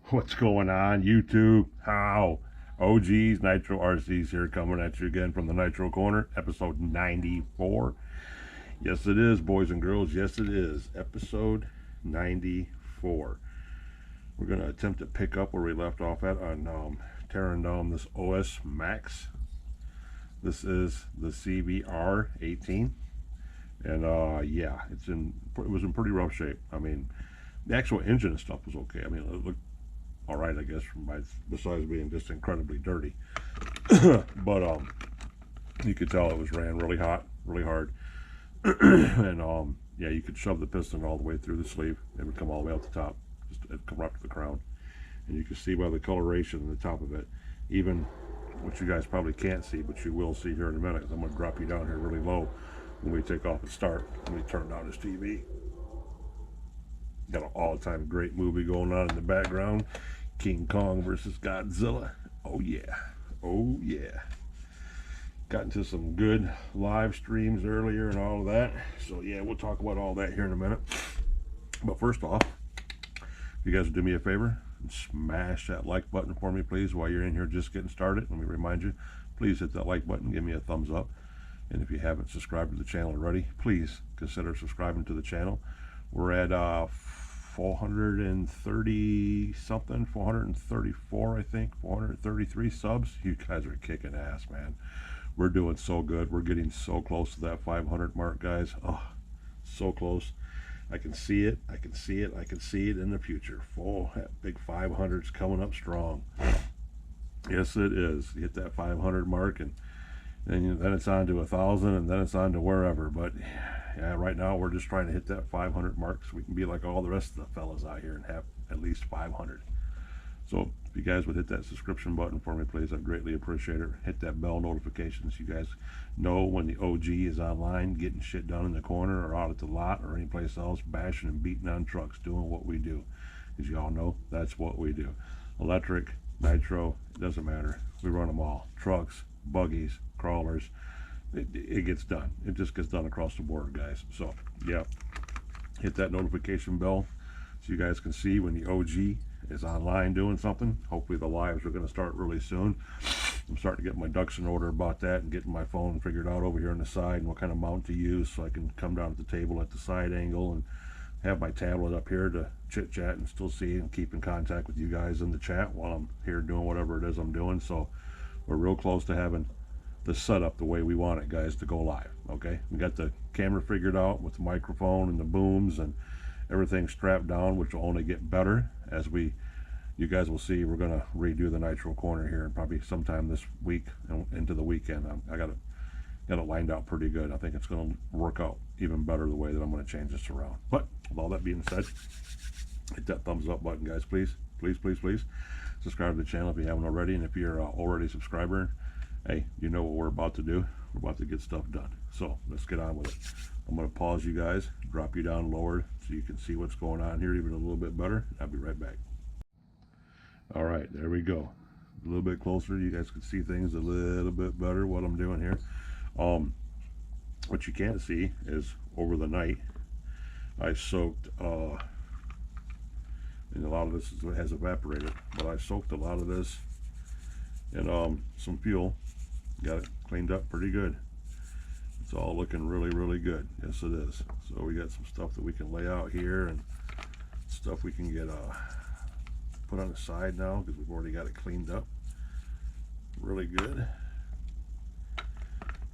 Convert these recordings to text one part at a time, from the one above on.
What's going on, YouTube? How? OGs, Nitro RCs here, coming at you again from the Nitro Corner, episode 94. Yes, it is, boys and girls. Yes, it is. Episode 94. We're going to attempt to pick up where we left off at on tearing down this OS Max. This is the CBR 18. And yeah, it was in pretty rough shape. I mean, the actual engine and stuff was okay. I mean, it looked all right, I guess, besides being just incredibly dirty. But you could tell it was ran really hot, really hard. And yeah, you could shove the piston all the way through the sleeve. It would come all the way out the top. It'd come right to the crown. And you can see by the coloration on the top of it, even what you guys probably can't see, but you will see here in a minute. I'm going to drop you down here really low when we take off and start. Let me turn down this TV. Got an all-time great movie going on in the background. King Kong versus Godzilla. Oh yeah. Oh yeah. Got into some good live streams earlier and all of that. So yeah, we'll talk about all that here in a minute. But first off, if you guys would do me a favor and smash that like button for me, please, while you're in here just getting started. Let me remind you, please hit that like button, give me a thumbs up. And if you haven't subscribed to the channel already, please consider subscribing to the channel. We're at 430 something, 434, I think, 433 subs. You guys are kicking ass, man. We're doing so good. We're getting so close to that 500 mark, guys. Oh, so close. I can see it. I can see it. I can see it in the future. That big 500's coming up strong. Yes, it is. You hit that 500 mark, and then it's on to 1,000, and then it's on to wherever. But yeah, right now we're just trying to hit that 500 mark so we can be like all the rest of the fellas out here and have at least 500. So if you guys would hit that subscription button for me, please, I'd greatly appreciate it. Hit that bell notifications. You guys know when the OG is online, getting shit done in the corner or out at the lot or anyplace else, bashing and beating on trucks, doing what we do. As you all know, that's what we do. Electric, nitro, it doesn't matter. We run them all. Trucks, buggies, crawlers. It gets done. It just gets done across the board, guys. So yeah, hit that notification bell so you guys can see when the OG is online doing something. Hopefully the lives are going to start really soon. I'm starting to get my ducks in order about that and getting my phone figured out over here on the side and what kind of mount to use so I can come down at the table at the side angle and have my tablet up here to chit chat and still see and keep in contact with you guys in the chat while I'm here doing whatever it is I'm doing. So we're real close to having the setup the way we want it, guys, to go live. Okay, we got the camera figured out with the microphone and the booms and everything strapped down, which will only get better as you guys will see. We're gonna redo the Nitro Corner here and probably sometime this week and into the weekend. I got it lined out pretty good. I think it's gonna work out even better the way that I'm gonna change this around. But with all that being said, hit that thumbs up button, guys, please, please, please, please. Subscribe to the channel if you haven't already, and if you're already a subscriber, hey, you know what we're about to do. We're about to get stuff done. So let's get on with it. I'm going to pause you guys, drop you down lower so you can see what's going on here even a little bit better. I'll be right back. All right, there we go. A little bit closer. You guys can see things a little bit better, what I'm doing here. What you can't see is over the night, I soaked, and a lot of this has evaporated, but I soaked a lot of this in some fuel. Got it cleaned up pretty good. It's all looking really, really good. Yes, it is. So we got some stuff that we can lay out here and stuff we can get put on the side now because we've already got it cleaned up really good.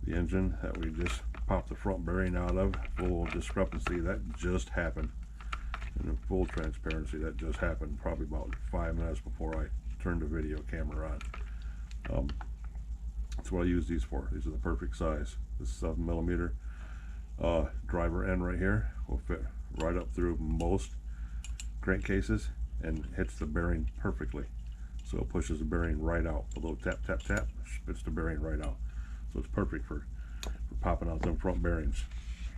The engine that we just popped the front bearing out of, full discrepancy, that just happened. And in full transparency, that just happened probably about 5 minutes before I turned the video camera on. That's what I use these for. These are the perfect size. This 7mm driver end right here will fit right up through most crankcases and hits the bearing perfectly. So it pushes the bearing right out. A little tap, tap, tap, spits the bearing right out. So it's perfect for popping out them front bearings.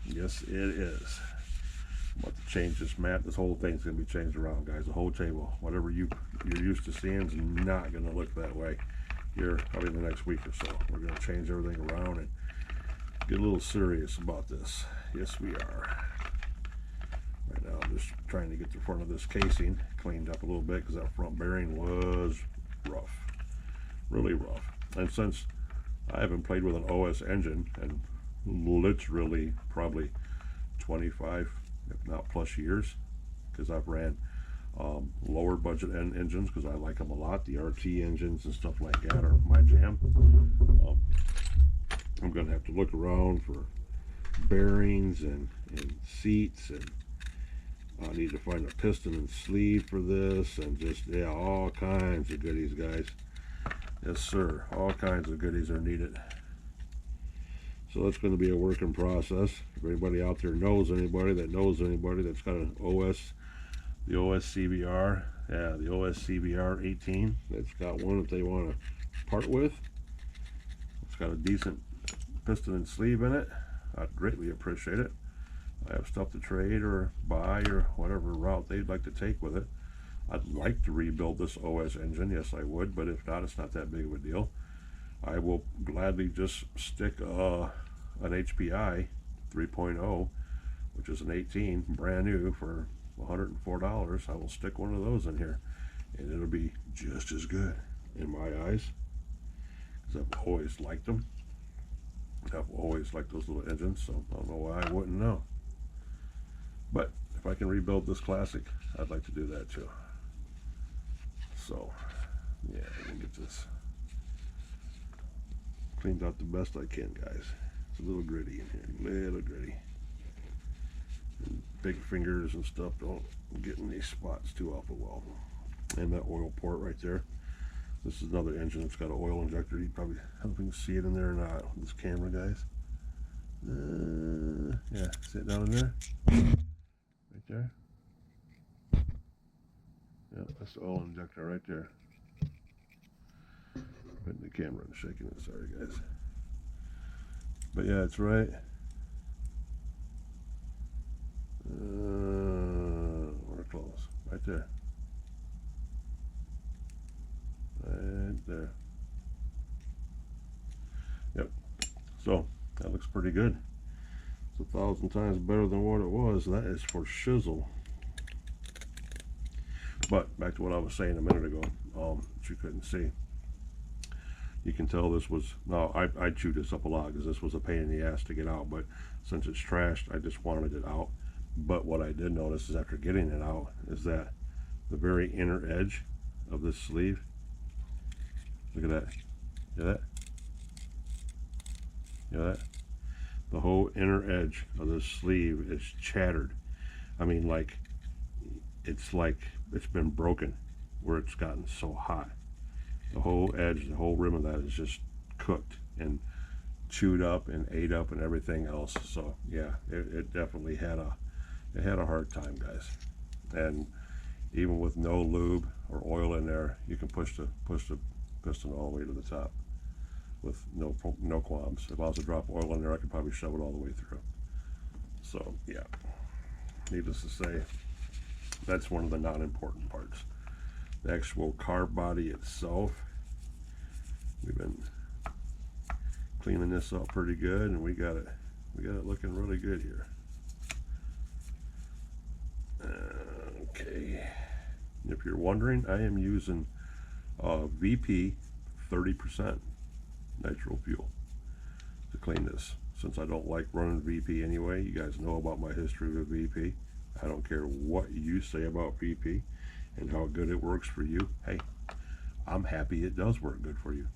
Yes, it is. I'm about to change this mat. This whole thing's going to be changed around, guys. The whole table, whatever you're used to seeing, is not going to look that way here probably in the next week or so. We're going to change everything around and get a little serious about this. Yes, we are. Right now I'm just trying to get the front of this casing cleaned up a little bit because that front bearing was rough, really rough. And since I haven't played with an OS engine and literally probably 25, if not plus years, because I've ran lower budget engines because I like them a lot. The RT engines and stuff like that are my jam. I'm going to have to look around for bearings and seats, and I need to find a piston and sleeve for this, and just, yeah, all kinds of goodies, guys. Yes, sir. All kinds of goodies are needed. So that's going to be a working process. If anybody out there knows anybody that's got an OS, the OS CBR, yeah, the OS CBR 18, that's got one that they want to part with, it's got a decent piston and sleeve in it, I'd greatly appreciate it. I have stuff to trade or buy or whatever route they'd like to take with it. I'd like to rebuild this OS engine, yes I would, but if not, it's not that big of a deal. I will gladly just stick an HPI 3.0, which is an 18, brand new, for $104. I will stick one of those in here, and it'll be just as good in my eyes, because I've always liked them. I've always liked those little engines, so I don't know why I wouldn't know. But if I can rebuild this classic, I'd like to do that too. So yeah, I can get this cleaned out the best I can, guys. It's a little gritty in here, little gritty. And big fingers and stuff don't get in these spots too awful well. And that oil port right there. This is another engine that's got an oil injector. You probably, I don't know if you can see it in there or not with this camera, guys. Yeah, see it down in there? Right there. Yeah, that's the oil injector right there. Putting the camera and shaking it, sorry guys. But yeah, it's right. We're close. Right there. Right there. Yep. So that looks pretty good. It's 1,000 times better than what it was. That is for shizzle. But back to what I was saying a minute ago, that you couldn't see. You can tell this was, no, I chewed this up a lot because this was a pain in the ass to get out, but since it's trashed, I just wanted it out. But what I did notice is after getting it out is that the very inner edge of this sleeve, look at that, see that? You know that? The whole inner edge of this sleeve is shattered. I mean, like it's been broken where it's gotten so hot. The whole edge, the whole rim of that is just cooked and chewed up and ate up and everything else. So yeah, it definitely had a hard time, guys. And even with no lube or oil in there, you can push the piston all the way to the top with no qualms. If I was to drop oil in there, I could probably shove it all the way through. So yeah, needless to say, that's one of the non-important parts. The actual car body itself, we've been cleaning this up pretty good, and we got it looking really good here. Okay, if you're wondering, I am using VP 30% nitro fuel to clean this, since I don't like running VP anyway. You guys know about my history with VP. I don't care what you say about VP and how good it works for you. Hey, I'm happy it does work good for you.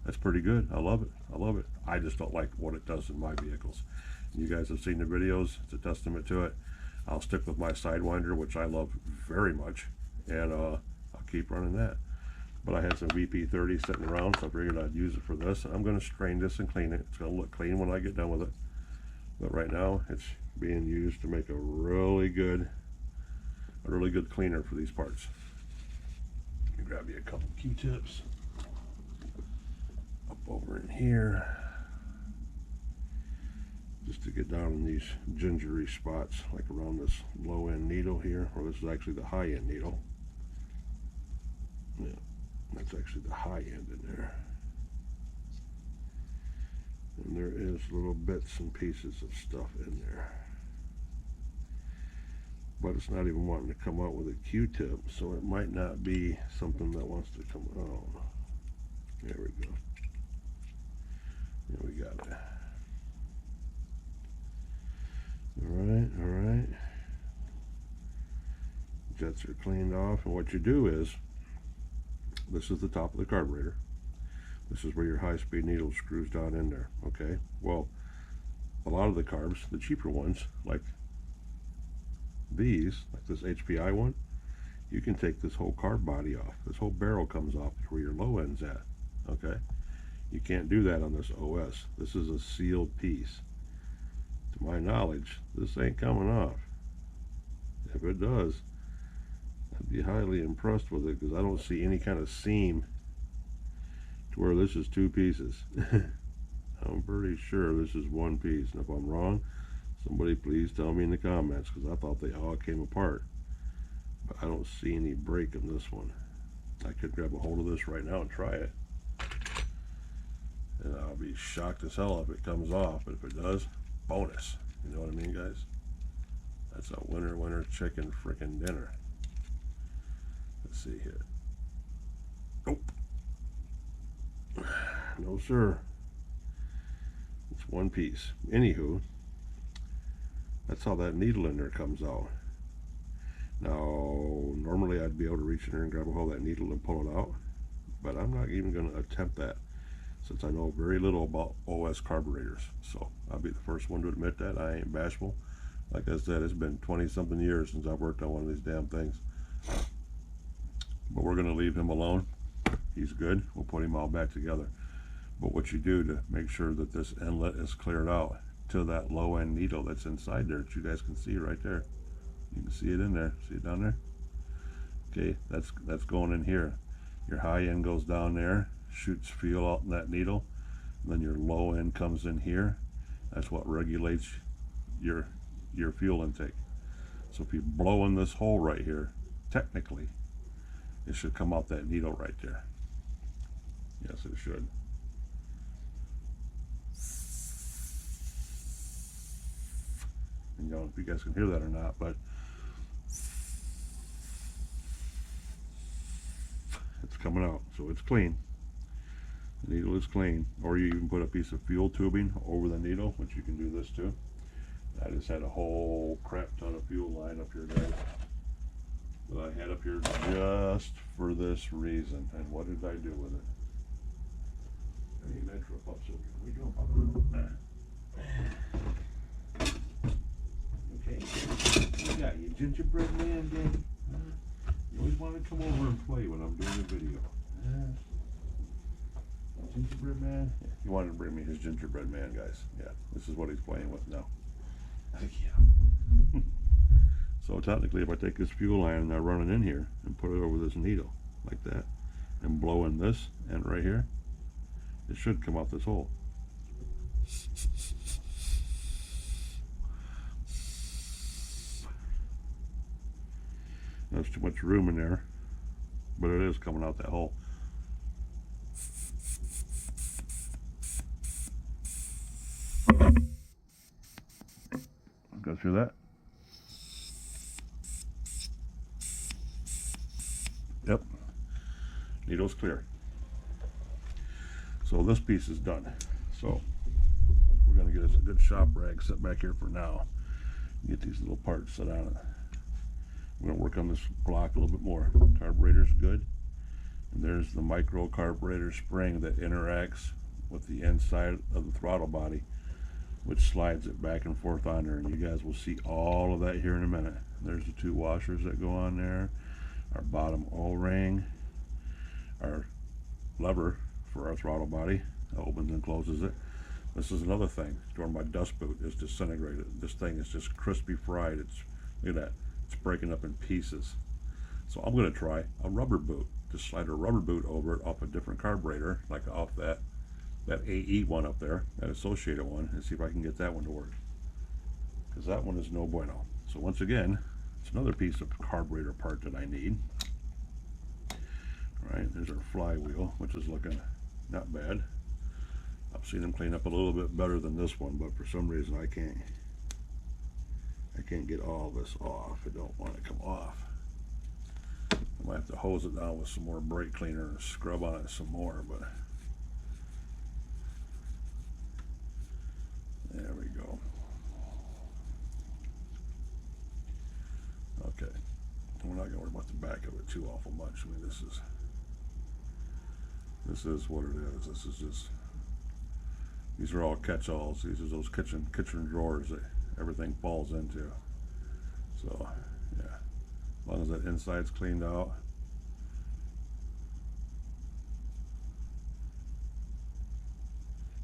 That's pretty good. I love it. I love it. I just don't like what it does in my vehicles. You guys have seen the videos. It's a testament to it. I'll stick with my Sidewinder, which I love very much, and I'll keep running that. But I had some VP 30 sitting around, so I figured I'd use it for this. I'm going to strain this and clean it. It's going to look clean when I get done with it. But right now, it's being used to make a really good cleaner for these parts. Let me grab you a couple Q-tips. Up over in here, just to get down in these gingery spots, like around this low end needle here, or this is actually the high end needle. Yeah, that's actually the high end in there. And there is little bits and pieces of stuff in there. but it's not even wanting to come out with a Q-tip, so it might not be something that wants to come out. There we go. There we got it. All right. Jets are cleaned off, and what you do is, this is the top of the carburetor. This is where your high-speed needle screws down in there, okay? Well, a lot of the carbs, the cheaper ones, like these, like this HPI one, you can take this whole carb body off. This whole barrel comes off where your low end's at, okay? You can't do that on this OS. This is a sealed piece. To my knowledge, this ain't coming off. If it does, I'd be highly impressed with it, because I don't see any kind of seam to where this is two pieces. I'm pretty sure this is one piece, and if I'm wrong, somebody please tell me in the comments, because I thought they all came apart. But I don't see any break in this one. I could grab a hold of this right now and try it, and I'll be shocked as hell if it comes off, but if it does, bonus. You know what I mean, guys? That's a winner chicken freaking dinner. Let's see here. Nope. No sir. It's one piece. Anywho, that's how that needle in there comes out. Now, normally I'd be able to reach in there and grab a hold of that needle and pull it out, but I'm not even going to attempt that, since I know very little about OS carburetors. So I'll be the first one to admit that. I ain't bashful. Like I said, it's been 20-something years since I've worked on one of these damn things. But we're going to leave him alone. He's good. We'll put him all back together. But what you do to make sure that this inlet is cleared out to that low end needle that's inside there, that you guys can see right there. You can see it in there. See it down there? Okay, that's going in here. Your high end goes down there, shoots fuel out in that needle, and then your low end comes in here. That's what regulates your fuel intake. So if you blow in this hole right here, technically it should come out that needle right there. Yes, it should. And you know if you guys can hear that or not, but it's coming out, so it's clean. The needle is clean. Or you even put a piece of fuel tubing over the needle, which you can do this too. I just had a whole crap ton of fuel line up here, guys, that I had up here just for this reason. And what did I do with it? Any Nitro pups over here? We jump up. Okay. You got you gingerbread man, Danny. You always want to come over and play when I'm doing a video. Gingerbread man? Yeah, he wanted to bring me his gingerbread man, guys. Yeah, this is what he's playing with now. Heck yeah. So technically, if I take this fuel line and I run it in here and put it over this needle like that and blow in this end right here, it should come out this hole. There's too much room in there, but it is coming out that hole. Go through that. Yep, needle's clear. So this piece is done. So we're gonna get us a good shop rag set back here for now. Get these little parts set on it. I'm gonna work on this block a little bit more. Carburetor's good. And there's the micro carburetor spring that interacts with the inside of the throttle body, which slides it back and forth on there, and you guys will see all of that here in a minute. There's the two washers that go on there, our bottom O-ring, our lever for our throttle body that opens and closes it. This is another thing during my dust boot is disintegrated. This thing is just crispy fried. It's, look at that, it's breaking up in pieces. So I'm going to try a rubber boot. Just slide a rubber boot over it off a different carburetor, like off that AE one up there, that associated one, and see if I can get that one to work, because that one is no bueno. So once again, it's another piece of carburetor part that I need. All right, there's our flywheel, which is looking not bad. I've seen them clean up a little bit better than this one, but for some reason I I can't get all this off. I don't want it to come off. I might have to hose it down with some more brake cleaner and scrub on it some more, but there we go. Okay, we're not going to worry about the back of it too awful much. I mean, this is what it is. This is just, these are all catch-alls. These are those kitchen drawers that everything falls into. So yeah, as long as that inside's cleaned out.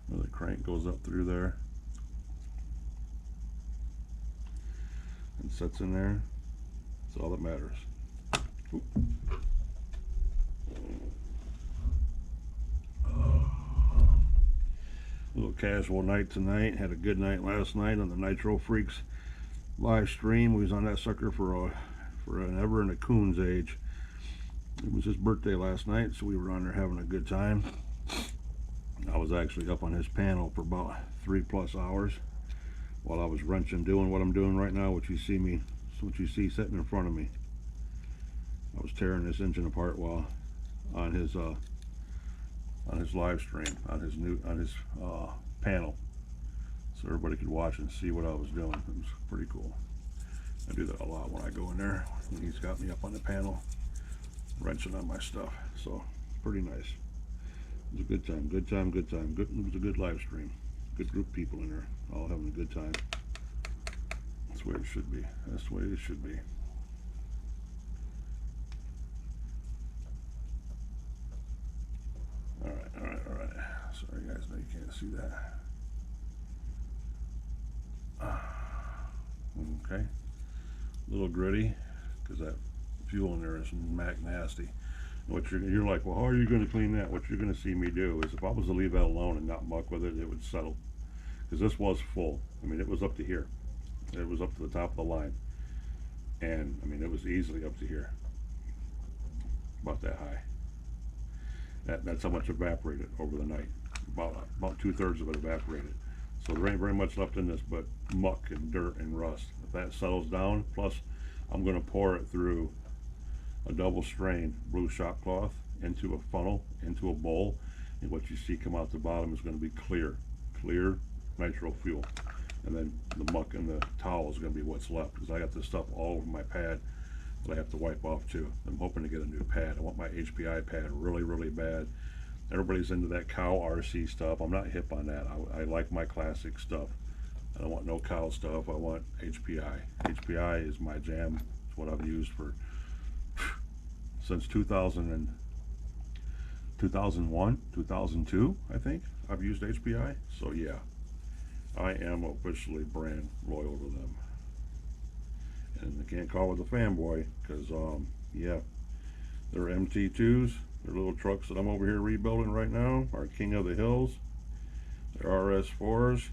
The crank goes up through there and sits in there. That's all that matters. Oop. Little casual night tonight. Had a good night last night on the Nitro Freaks live stream. We was on that sucker for an ever and a coon's age. It was his birthday last night, so we were on there having a good time. I was actually up on his panel for about 3+ hours while I was wrenching, doing what I'm doing right now, which you see sitting in front of me. I was tearing this engine apart while on his live stream, on his panel, so everybody could watch and see what I was doing. It was pretty cool. I do that a lot when I go in there, and he's got me up on the panel wrenching on my stuff, so pretty nice. It was a good time. It was a good live stream. Good group of people in there, all having a good time. That's the way it should be. That's the way it should be. All right. Sorry guys, no, you can't see that. Okay, a little gritty because that fuel in there is mac nasty. What you're like, well, how are you going to clean that? What you're going to see me do is, if I was to leave that alone and not muck with it, it would settle. Because this was full. I mean, it was up to here. It was up to the top of the line, and I mean, it was easily up to here, about that high. That's how much evaporated over the night. About 2/3 of it evaporated. So there ain't very much left in this but muck and dirt and rust. If that settles down, plus I'm going to pour it through a double strain blue shop cloth into a funnel, into a bowl, and what you see come out the bottom is going to be clear nitro fuel, and then the muck and the towel is going to be what's left, because I got this stuff all over my pad that I have to wipe off too. I'm hoping to get a new pad. I want my HPI pad really bad. Everybody's into that cow RC stuff. I'm not hip on that. I like my classic stuff. I don't want no cow stuff. I want HPI. HPI is my jam. It's what I've used for since 2001, 2002, I think. I've used HPI. So yeah, I am officially brand loyal to them. And I can't call it a fanboy, because yeah, they're MT2s. They're little trucks that I'm over here rebuilding right now. Our King of the Hills. They're RS4s.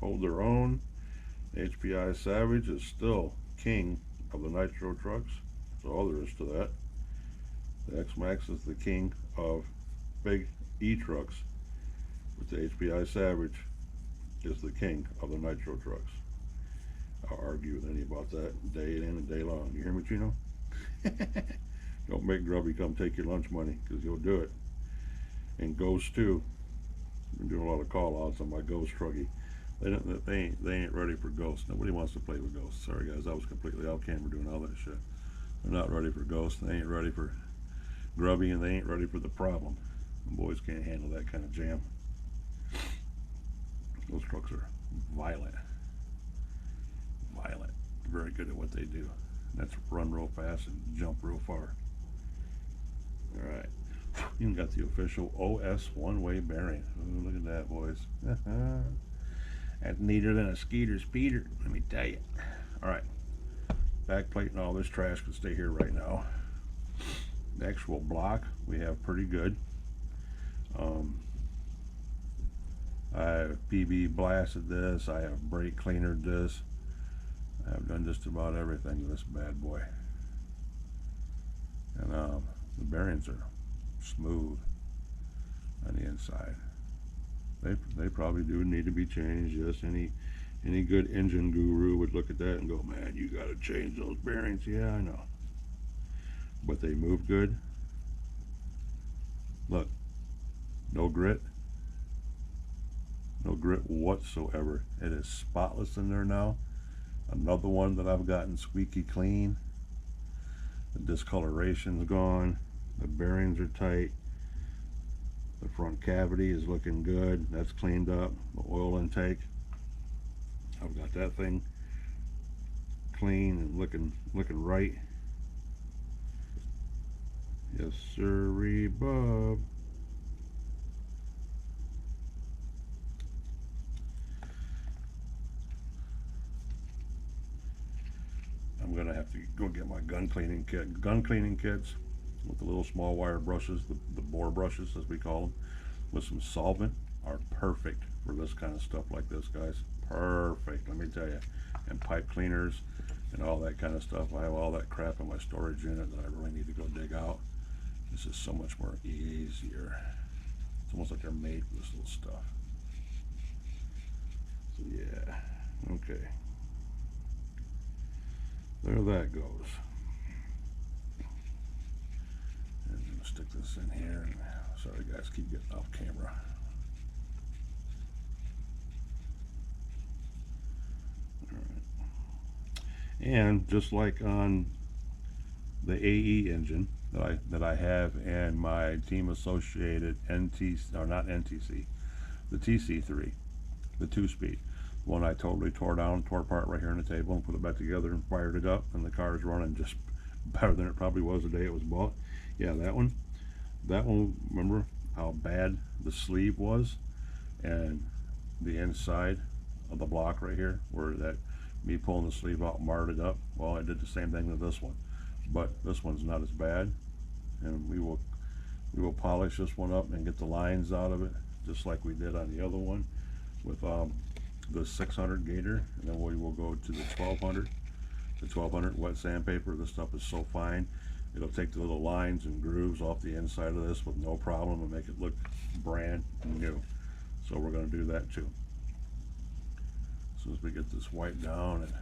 Hold their own. HPI Savage is still king of the Nitro trucks. That's all there is to that. The X-Max is the king of big E trucks, but the HPI Savage is the king of the Nitro trucks. I'll argue with any about that day in and day long. You hear me, Chino? Don't make Grubby come take your lunch money, because he'll do it. And Ghost too. I've been doing a lot of call outs on my Ghost truggy. They ain't ready for Ghost. Nobody wants to play with Ghost. Sorry guys, I was completely off camera doing all that shit. They're not ready for Ghost. They ain't ready for Grubby, and they ain't ready for the problem. The boys can't handle that kind of jam. Those trucks are violent. Very good at what they do. That's run real fast and jump real far. Alright, even got the official OS one-way bearing. Ooh, look at that, boys. That's neater than a Skeeter speeder, let me tell you. Alright, back plate and all this trash can stay here right now. The actual block we have pretty good. I have PB blasted this, I have brake cleanered this, I've done just about everything to this bad boy. And the bearings are smooth on the inside. They probably do need to be changed. Yes, any Any good engine guru would look at that and go, man, you got to change those bearings. Yeah, I know. But they move good. Look, no grit. No grit whatsoever. It is spotless in there now. Another one that I've gotten squeaky clean. The discoloration's gone. The bearings are tight. The front cavity is looking good. That's cleaned up. The oil intake, I've got that thing clean and looking right. Yes, sirree, bub. I'm gonna have to go get my gun cleaning kit. Gun cleaning kits with the little small wire brushes, the bore brushes as we call them, with some solvent are perfect for this kind of stuff like this, guys. Perfect, let me tell you. And pipe cleaners and all that kind of stuff. I have all that crap in my storage unit that I really need to go dig out. This is so much more easier. It's almost like they're made for this little stuff. So yeah, okay. There that goes. And I'm gonna stick this in here. And sorry guys, keep getting off camera. All right. And just like on the AE engine that I have in my team associated NTC, or not NTC, the TC3, the 2-speed. One I totally tore apart right here on the table and put it back together and fired it up, and the car is running just better than it probably was the day it was bought. Yeah, that one, remember how bad the sleeve was and the inside of the block right here, where that me pulling the sleeve out marred it up? Well, I did the same thing with this one, but this one's not as bad, and we will polish this one up and get the lines out of it just like we did on the other one with the 600 Gator, and then we will go to the 1200. The 1200 wet sandpaper. This stuff is so fine, it'll take the little lines and grooves off the inside of this with no problem and make it look brand new. So we're going to do that too. As soon as we get this wiped down and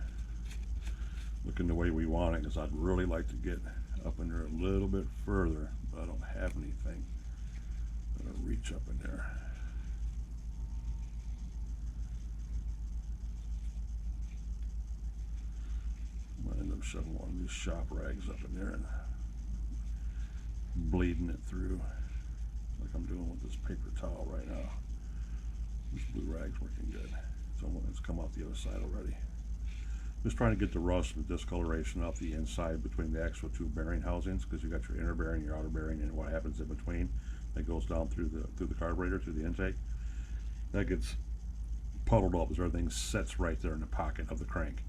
looking the way we want it, because I'd really like to get up in there a little bit further, but I don't have anything that'll reach up in there. I end up shoving one of these shop rags up in there and bleeding it through like I'm doing with this paper towel right now. This blue rag's working good. It's come off the other side already. Just trying to get the rust and the discoloration off the inside between the actual two bearing housings, because you got your inner bearing, your outer bearing, and what happens in between that goes down through the carburetor, through the intake. That gets puddled up as everything sits right there in the pocket of the crank.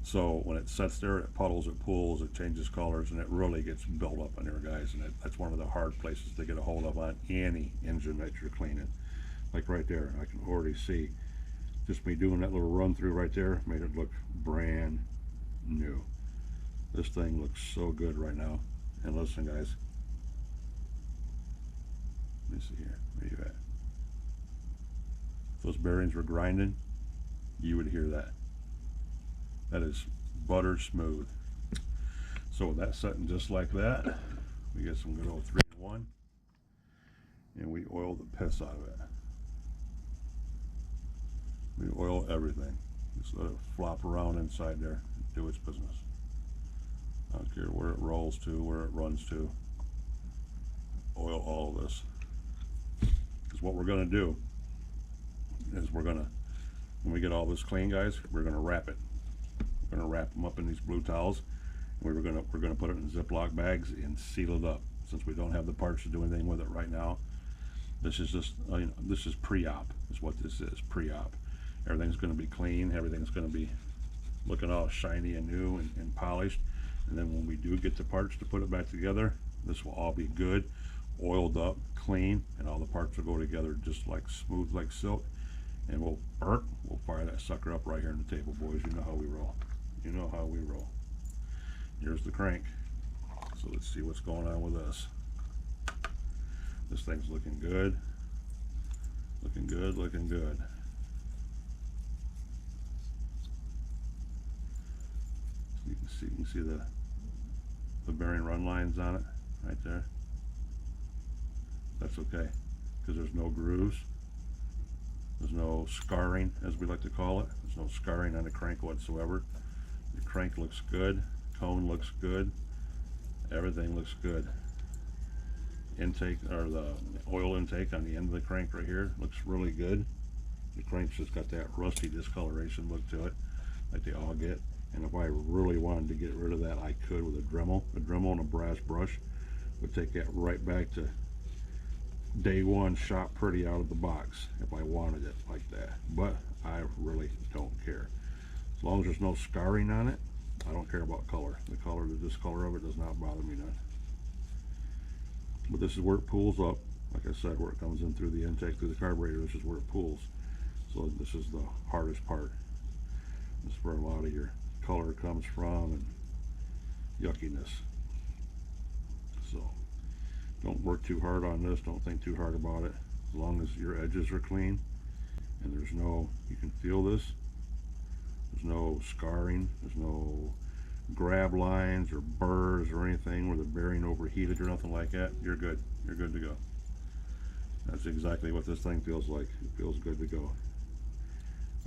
So when it sits there, it puddles, it pools, it changes colors, and it really gets built up in there, guys. And that's one of the hard places to get a hold of on any engine that you're cleaning. Like right there, I can already see just me doing that little run through right there made it look brand new. This thing looks so good right now. And listen, guys, let me see here. Where you at? If those bearings were grinding, you would hear that. That is butter smooth. So with that setting just like that, we get some good old 3-in-1, and we oil the piss out of it. We oil everything. Just let it flop around inside there and do its business. I don't care where it rolls to, where it runs to. Oil all of this. Because what we're going to do is when we get all this clean, guys, we're going to wrap it. We're going to wrap them up in these blue towels. We're going to put it in Ziploc bags and seal it up. Since we don't have the parts to do anything with it right now, this is just this is pre-op is what this is, pre-op. Everything's going to be clean. Everything's going to be looking all shiny and new and polished. And then when we do get the parts to put it back together, this will all be good, oiled up, clean, and all the parts will go together just like smooth like silk. And we'll fire that sucker up right here on the table, boys. You know how we roll. You know how we roll. Here's the crank. So let's see what's going on with this. This thing's looking good. Looking good, looking good. See, you can see the bearing run lines on it right there. That's okay, because there's no grooves. There's no scarring, as we like to call it. There's no scarring on the crank whatsoever. The crank looks good. Cone looks good. Everything looks good. Intake, or the oil intake on the end of the crank right here, looks really good. The crank's just got that rusty discoloration look to it, like they all get. And if I really wanted to get rid of that, I could with a Dremel. A Dremel and a brass brush would take that right back to day one, shot pretty out of the box, if I wanted it like that. But I really don't care. As long as there's no scarring on it, I don't care about color. The color, the discolor of it does not bother me none. But this is where it pulls up. Like I said, where it comes in through the intake, through the carburetor, this is where it pulls. So this is the hardest part. This is where a lot of your color comes from and yuckiness. So don't work too hard on this. Don't think too hard about it. As long as your edges are clean and there's no, you can feel this, there's no scarring, there's no grab lines or burrs or anything where the bearing overheated or nothing like that, you're good. You're good to go. That's exactly what this thing feels like. It feels good to go.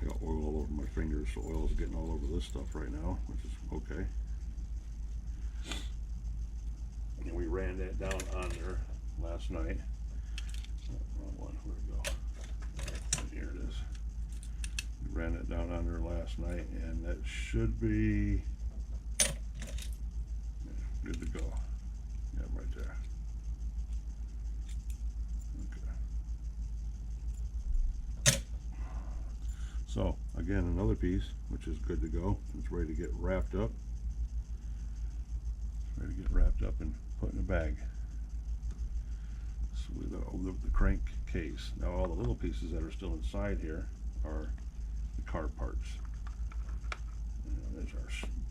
I got oil all over my fingers, so oil is getting all over this stuff right now, which is okay. And we ran that down on there last night. Wrong one, where'd it go? Here it is. We ran it down on there last night, and that should be good to go. Yeah, right there. Okay. So again, another piece which is good to go. It's ready to get wrapped up. It's ready to get wrapped up and put in a bag. So we got the crank case. Now all the little pieces that are still inside here are the car parts. There's our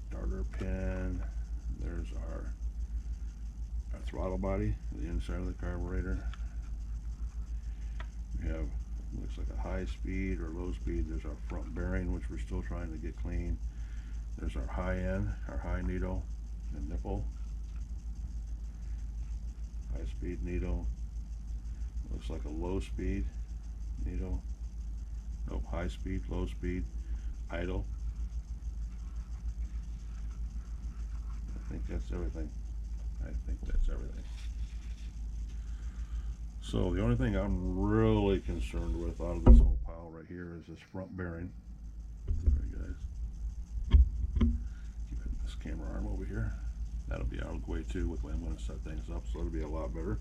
starter pin. There's our throttle body, the inside of the carburetor. We have, looks like a high speed or low speed. There's our front bearing, which we're still trying to get clean. There's our high end, our high needle and nipple. High speed needle. Looks like a low speed needle. Nope, high speed, low speed, idle. I think that's everything. I think that's everything. So the only thing I'm really concerned with out of this whole pile right here is this front bearing. Sorry guys. Keep hitting this camera arm over here. That'll be out of the way too with the way I'm going to set things up, so it'll be a lot better.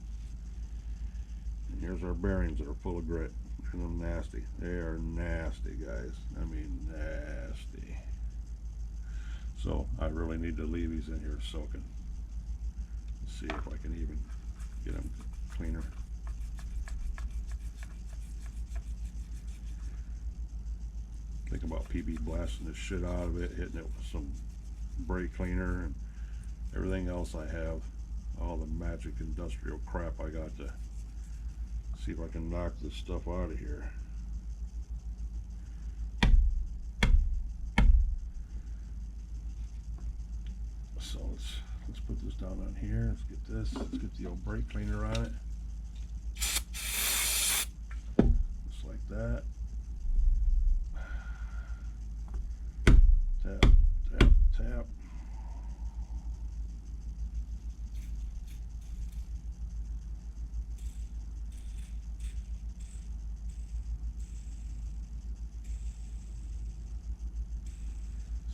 And here's our bearings that are full of grit. Look at them, nasty. They are nasty, guys. I mean, nasty. So I really need to leave these in here soaking. Let's see if I can even get them cleaner. Think about PB blasting the shit out of it, hitting it with some brake cleaner and everything else I have. All the magic industrial crap I got to see if I can knock this stuff out of here. So let's put this down on here. Let's get this. Let's get the old brake cleaner on it. Just like that. Tap, tap, tap.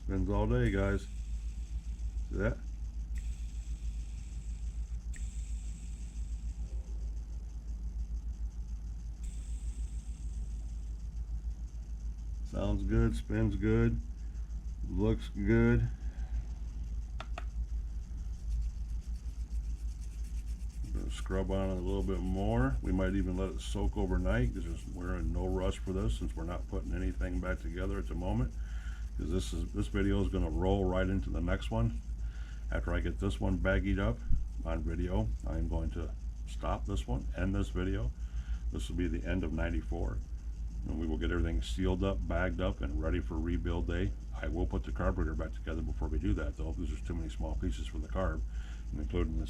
Spins all day, guys. See that? Sounds good, spins good, looks good. I'm gonna scrub on it a little bit more. We might even let it soak overnight because we're in no rush for this since we're not putting anything back together at the moment. Because this video is going to roll right into the next one. After I get this one baggied up on video, I'm going to stop this one, end this video. This will be the end of 94. And we will get everything sealed up, bagged up, and ready for rebuild day. I will put the carburetor back together before we do that, though, because there's too many small pieces for the carb, including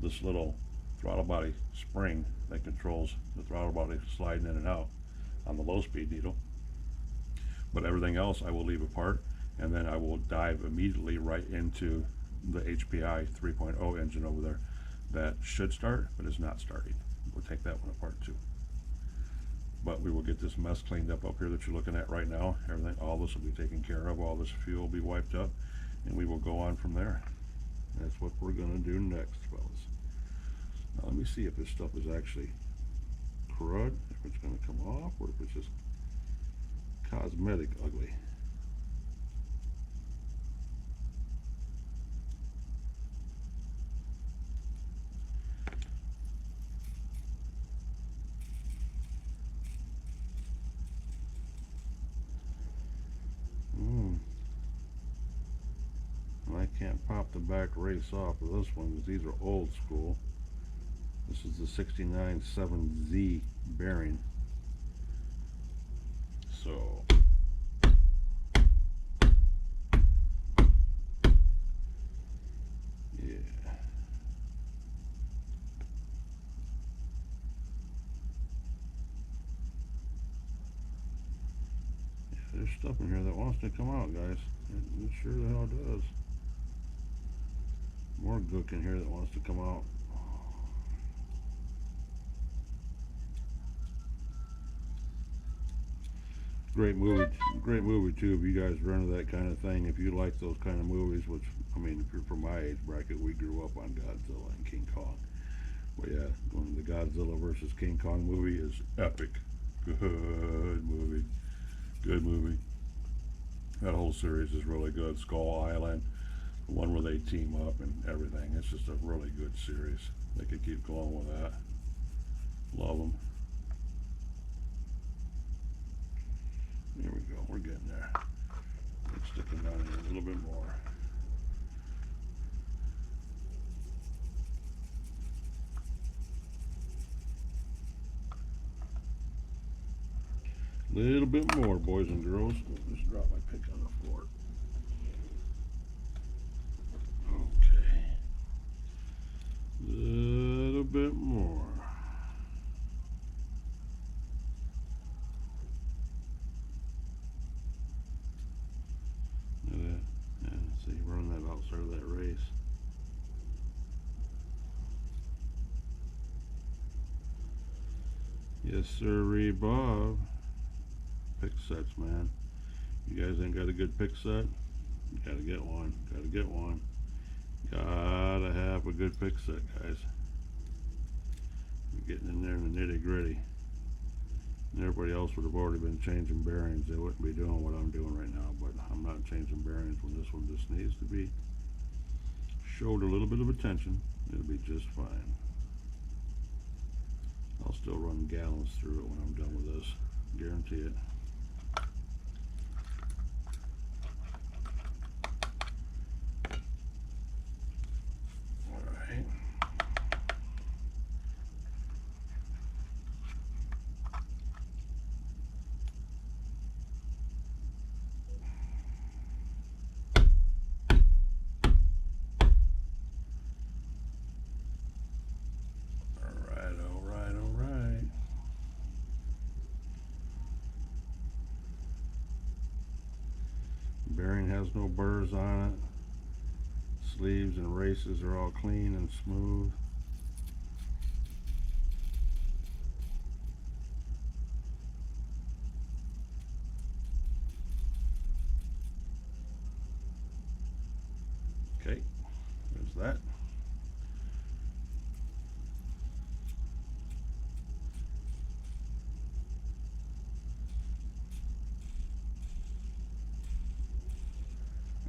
this little throttle body spring that controls the throttle body sliding in and out on the low speed needle. But everything else I will leave apart, and then I will dive immediately right into the HPI 3.0 engine over there that should start but is not starting. We'll take that one apart too. But we will get this mess cleaned up here that you're looking at right now. Everything, all this will be taken care of, all this fuel will be wiped up, and we will go on from there. That's what we're gonna do next, fellas. Now let me see if this stuff is actually crud, if it's gonna come off, or if it's just cosmetic ugly. I can't pop the back race off of this one because these are old school. This is the 69 7Z bearing. So yeah. There's stuff in here that wants to come out, guys. It sure the hell does. More gook in here that wants to come out. Great movie too. If you guys are into that kind of thing, if you like those kind of movies, which I mean, if you're from my age bracket, we grew up on Godzilla and King Kong. But yeah, going to the Godzilla versus King Kong movie is epic. Good movie. Good movie. That whole series is really good. Skull Island, the one where they team up and everything. It's just a really good series. They could keep going with that. Love them. There we go. We're getting there. It's sticking down here a little bit more. Little bit more, boys and girls. Just drop my pick on the floor. Okay. Little bit more. Look at that. Yeah, see, run that outside of that race. Yes, sir, Bob. Pick sets, man. You guys ain't got a good pick set? You gotta get one. Gotta get one. Gotta have a good pick set, guys. You're getting in there in the nitty gritty. And everybody else would have already been changing bearings. They wouldn't be doing what I'm doing right now, but I'm not changing bearings when this one just needs to be showed a little bit of attention. It'll be just fine. I'll still run gallons through it when I'm done with this. Guarantee it. Bearing has no burrs on it. Sleeves and races are all clean and smooth. Okay, there's that.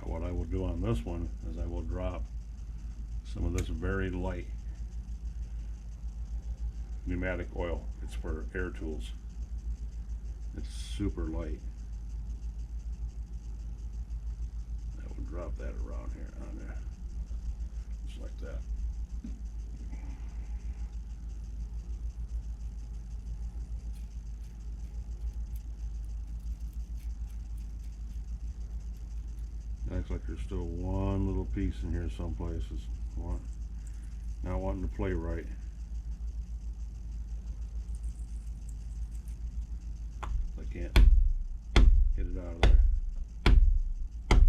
What I will do on this one is I will drop some of this very light pneumatic oil. It's for air tools. It's super light. I will drop that around here on there, just like that. Looks like there's still one little piece in here some places. Not wanting to play right. I can't get it out of there.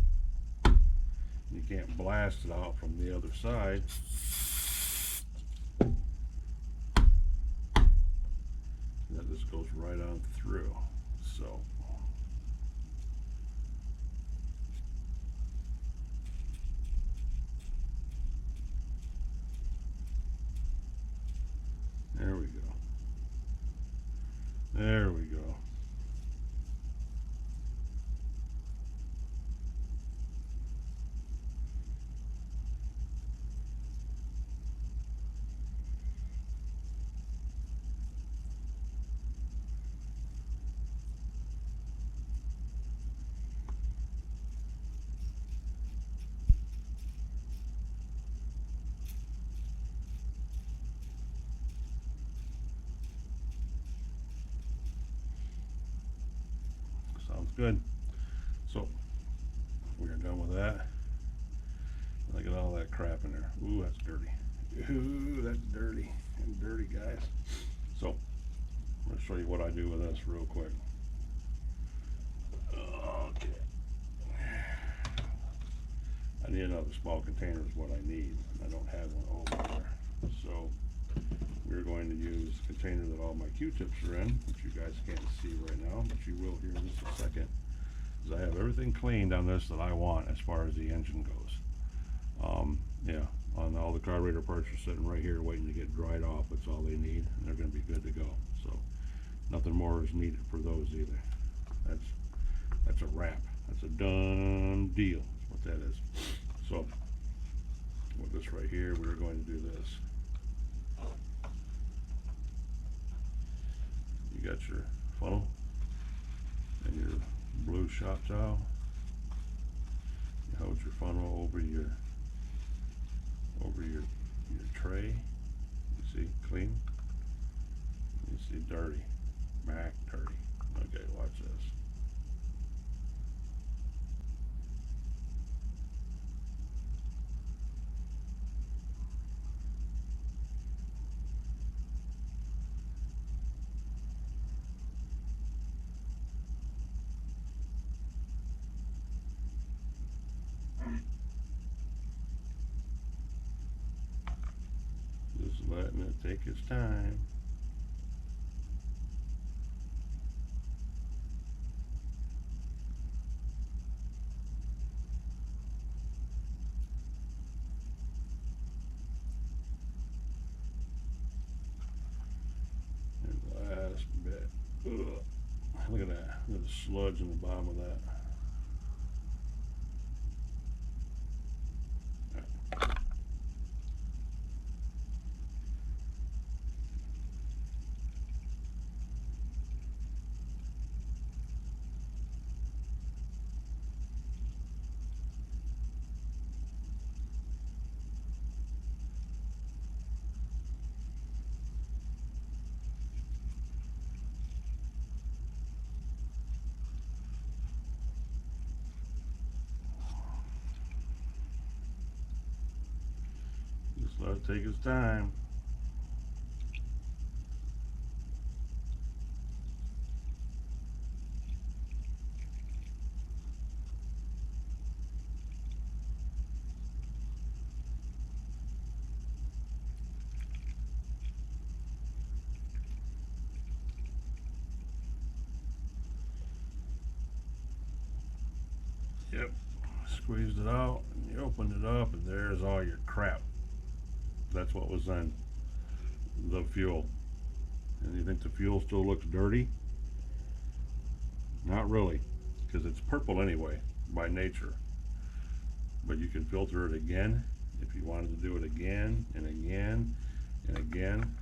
You can't blast it out from the other side. That just goes right on through. So there we go. There we go. Sounds good. So we're done with that. Look at all that crap in there. Ooh, that's dirty. Ooh, that's dirty. And dirty, guys. So I'm going to show you what I do with this real quick. Okay. I need another small container is what I need. I don't have one over there. So we're going to use the container that all my Q-tips are in, which you guys can't see right now, but you will here in just a second. Because I have everything cleaned on this that I want as far as the engine goes. Yeah, on all the carburetor parts are sitting right here waiting to get dried off. That's all they need, and they're going to be good to go. So nothing more is needed for those either. That's a wrap. That's a done deal. That's what that is. So with this right here, we're going to do this. You got your funnel and your blue shop towel. You hold your funnel over your tray. You see clean. You see dirty. Back dirty. Okay, watch this. Just letting it take its time. And the last bit. Ugh. Look at that. Look at the sludge in the bottom of that. Just let it take its time. Yep, squeezed it out, and you opened it up, and there's all your crap. That's what was in the fuel. And you think the fuel still looks dirty? Not really, because it's purple anyway, by nature. But you can filter it again, if you wanted to do it again, and again, and again.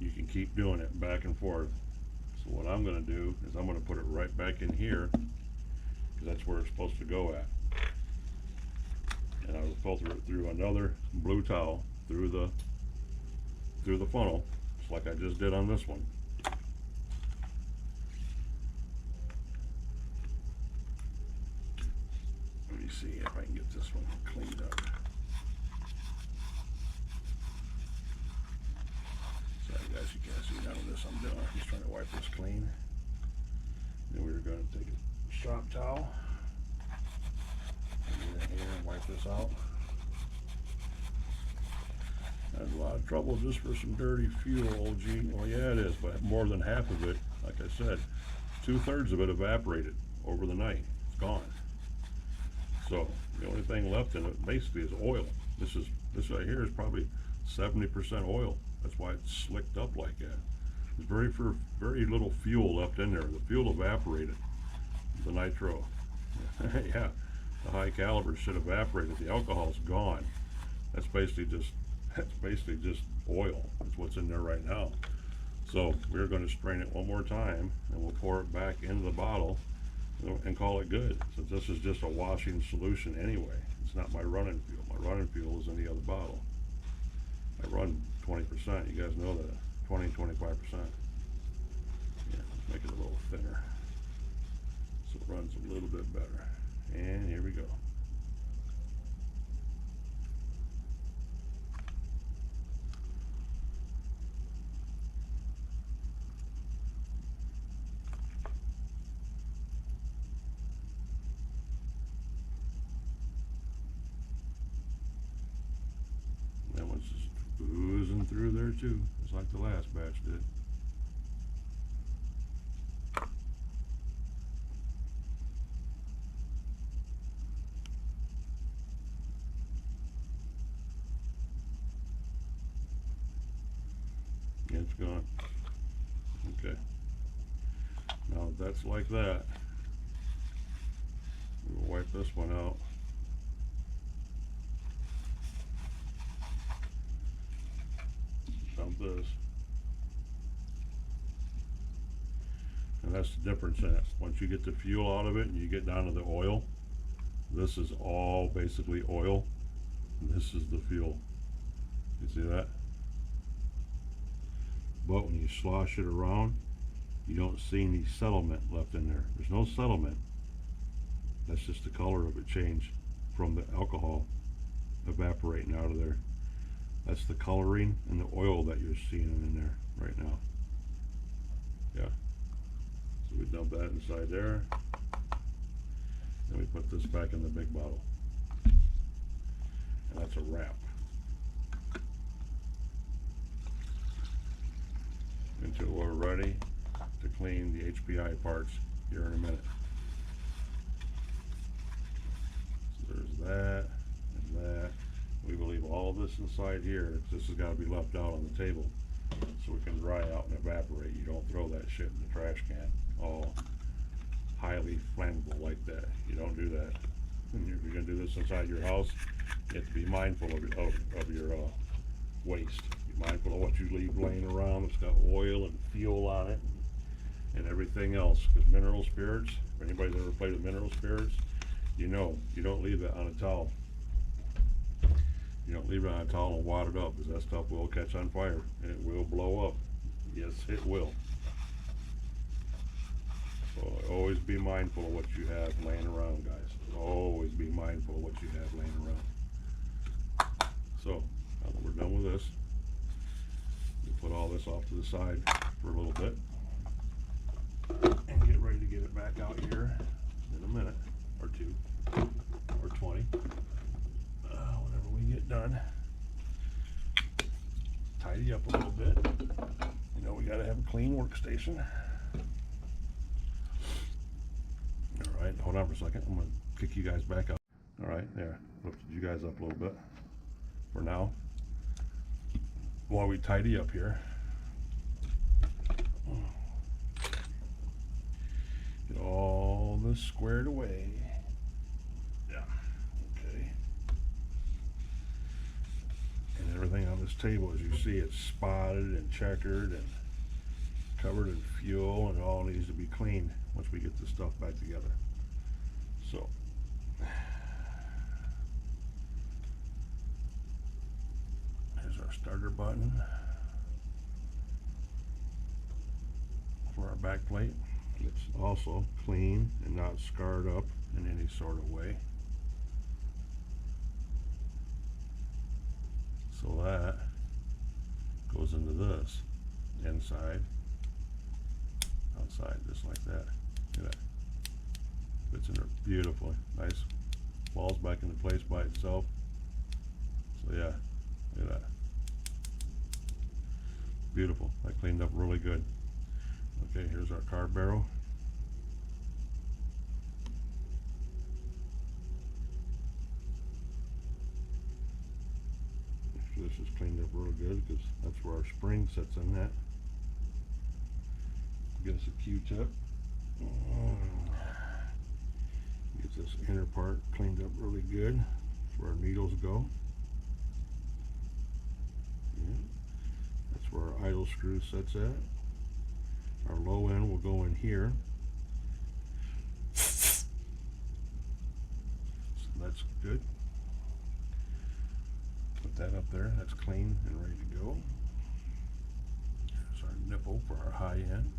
You can keep doing it back and forth. So what I'm going to do is I'm going to put it right back in here, because that's where it's supposed to go at. And I will filter it through another blue towel through the funnel, just like I just did on this one. see if I can get this one cleaned up. Sorry guys, you can't see none of this I'm doing. I'm just trying to wipe this clean. Then we're going to take a shop towel and get in here and wipe this out. That's a lot of trouble just for some dirty fuel, old G. Well, yeah, it is, but more than half of it, like I said, 2/3 of it evaporated over the night. It's gone. So the only thing left in it basically is oil. This right here is probably 70% oil. That's why it's slicked up like that. There's very little fuel left in there. The fuel evaporated. The nitro, yeah, the high caliber should evaporate. The alcohol's gone. That's basically just oil. That's what's in there right now. So we're going to strain it one more time, and we'll pour it back into the bottle and call it good. So this is just a washing solution anyway. It's not my running fuel. My running fuel is in the other bottle. I run 20%. You guys know that. 20-25%. Yeah, let's make it a little thinner so it runs a little bit better. And here we go. That one's just oozing through there too, just like the last batch did. It's gone. Okay. Now that's like that. We'll wipe this one out. Dump this. And that's the difference in it. Once you get the fuel out of it and you get down to the oil, this is all basically oil. And this is the fuel. You see that? But when you slosh it around, you don't see any settlement left in there. There's no settlement. That's just the color of it changed from the alcohol evaporating out of there. That's the coloring and the oil that you're seeing in there right now. Yeah. So we dump that inside there. Then we put this back in the big bottle. And that's a wrap. Until we're ready to clean the HPI parts here in a minute. So there's that and that. We will leave all this inside here. This has got to be left out on the table so it can dry out and evaporate. You don't throw that shit in the trash can all highly flammable like that. You don't do that. And if you're going to do this inside your house, you have to be mindful of your waste. Mindful of what you leave laying around. It's got oil and fuel on it and everything else. Because mineral spirits, if anybody's ever played with mineral spirits, you know you don't leave it on a towel. You don't leave it on a towel and wad it up, because that stuff will catch on fire and it will blow up. Yes, it will. So always be mindful of what you have laying around, guys. Always be mindful of what you have laying around. So now that we're done with this, put all this off to the side for a little bit and get ready to get it back out here in a minute or two or 20, whenever we get done. Tidy up a little bit. You know, we got to have a clean workstation. All right, hold on for a second. I'm going to kick you guys back up. All right, there, lifted you guys up a little bit for now. While we tidy up here, get all this squared away. Yeah, okay. And everything on this table, as you see, it's spotted and checkered and covered in fuel, and it all needs to be cleaned once we get this stuff back together. So there's our starter button for our back plate. It's also clean and not scarred up in any sort of way. So that goes into this inside, outside, just like that. Look at that. Fits in there beautifully. Nice. Falls back into place by itself. So yeah, look at that. Beautiful. I cleaned up really good. Okay, here's our car barrel. So this is cleaned up really good because that's where our spring sits in that. Get us a Q-tip. Get this inner part cleaned up really good. That's where our needles go. Yeah. That's where our idle screw sits at. Our low end will go in here. So that's good. Put that up there. That's clean and ready to go. Here's our nipple for our high end.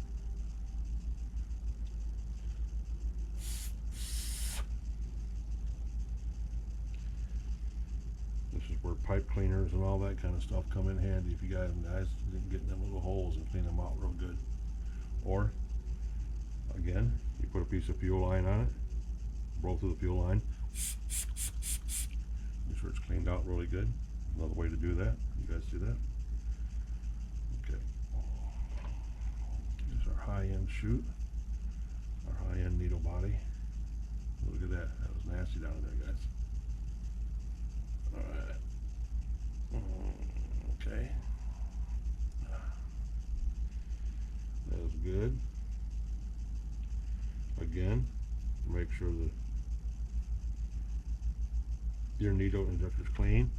This is where pipe cleaners and all that kind of stuff come in handy if you guys didn't get in them little holes and clean them out real good. Or, again, you put a piece of fuel line on it, blow through the fuel line, make sure it's cleaned out really good. Another way to do that. You guys see that? Okay. Here's our high-end chute, our high-end needle body. Look at that. That was nasty down there, guys. Alright. Okay. That is good. Again, make sure that your needle injector is clean.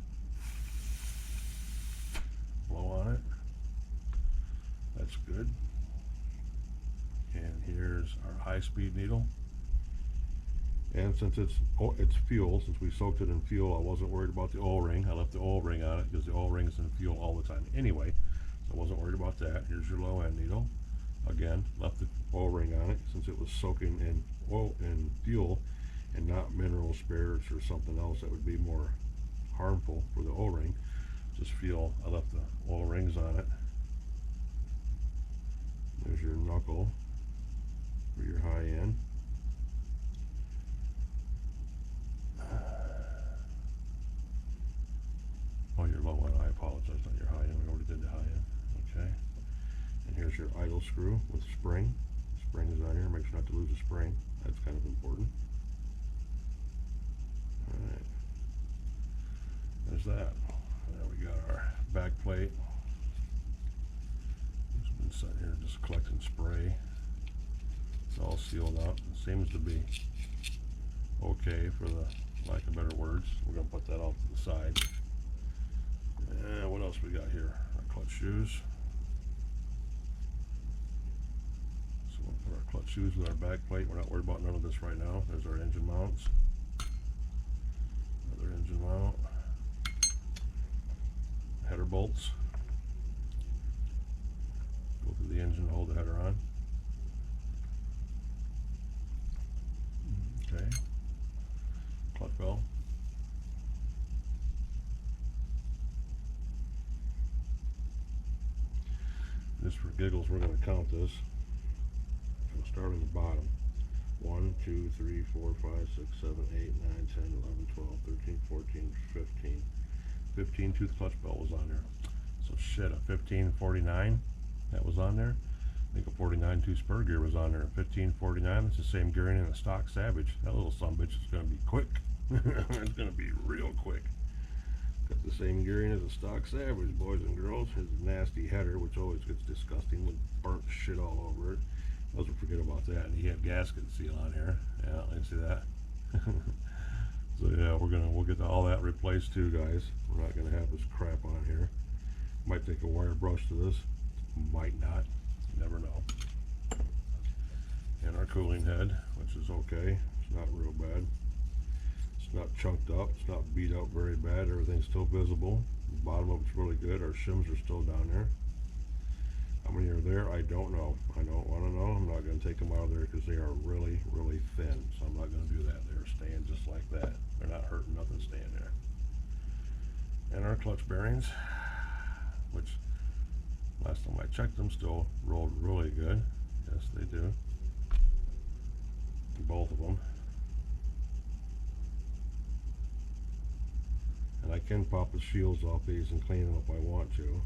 Blow on it. That's good. And here's our high-speed needle. And since it's fuel, since we soaked it in fuel, I wasn't worried about the oil ring. I left the oil ring on it because the oil ring is in fuel all the time anyway, so I wasn't worried about that. Here's your low end needle. Again, left the oil ring on it since it was soaking in oil and fuel and not mineral spirits or something else that would be more harmful for the oil ring. Just fuel. I left the oil rings on it. There's your knuckle for your high end. Oh, your low end, I apologize, not your high end. We already did the high end. Okay. And here's your idle screw with spring. Spring is on here. Make sure not to lose a spring. That's kind of important. Alright. There's that. Now we got our back plate. It's been sitting here just collecting spray. It's all sealed up. It seems to be okay for the lack of better words. We're going to put that off to the side. And what else we got here? Our clutch shoes. So we'll put our clutch shoes with our back plate. We're not worried about none of this right now. There's our engine mounts. Another engine mount. Header bolts. Go through the engine, hold the header on. Okay. Clutch bell. Just for giggles, we're going to count this. We'll start on the bottom. 1, 2, 3, 4, 5, 6, 7, 8, 9, 10, 11, 12, 13, 14, 15. 15 tooth clutch bell was on there. So shit, a 1549 that was on there. I think a 49 tooth spur gear was on there. A 1549, it's the same gearing in a stock Savage. That little sumbitch is going to be quick. It's going to be real quick. Got the same gearing as a stock Savage, boys and girls. His nasty header, which always gets disgusting with burnt shit all over it. Let's forget about that. And he had gasket seal on here. Yeah, you see that? So yeah, we'll get all that replaced too, guys. We're not gonna have this crap on here. Might take a wire brush to this. Might not. You never know. And our cooling head, which is okay. It's not real bad. It's not chunked up. It's not beat up very bad. Everything's still visible. The bottom of it's really good. Our shims are still down there. How many are there? I don't know. I don't want to know. I'm not going to take them out of there because they are really, really thin. So I'm not going to do that. They're staying just like that. They're not hurting nothing staying there. And our clutch bearings, which last time I checked them still rolled really good. Yes, they do. Both of them. And I can pop the shields off these and clean them if I want to.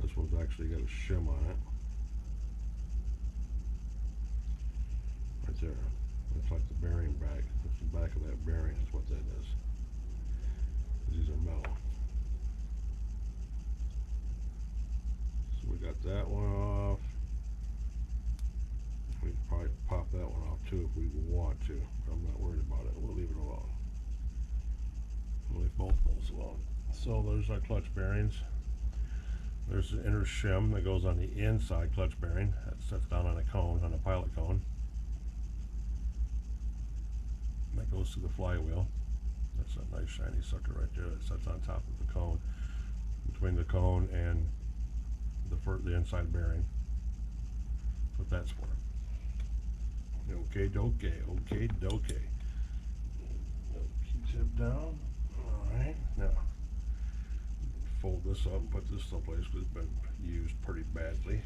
This one's actually got a shim on it. Right there. Looks like the bearing back. That's the back of that bearing is what that is. These are metal. So we got that one off. We could probably pop that one off too if we want to. But I'm not worried about it. We'll leave it alone. We'll leave both of those alone. So there's our clutch bearings. There's the inner shim that goes on the inside clutch bearing. That sets down on a cone, on a pilot cone. That goes to the flywheel. That's a nice shiny sucker right there that sits on top of the cone, between the cone and the inside bearing. That's what that's for. Okay, dokie, okay, dokie. Q-tip down. Alright, now fold this up and put this someplace because it's been used pretty badly.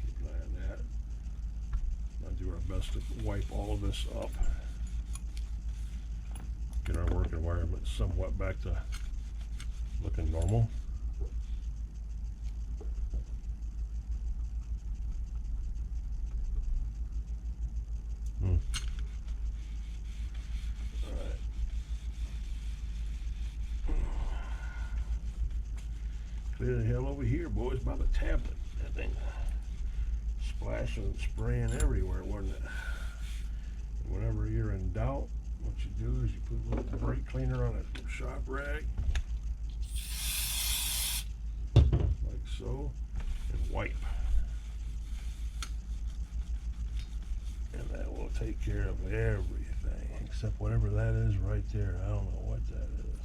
Keep an eye on that. I'll do our best to wipe all of this up. Get our work environment somewhat back to looking normal. Alright. Clear the hell over here, boys, by the tablet. That thing splashing and spraying everywhere, wasn't it? Whenever you're in doubt, what you do is you put a little brake cleaner on a shop rag, like so, and wipe. And that will take care of everything, except whatever that is right there. I don't know what that is.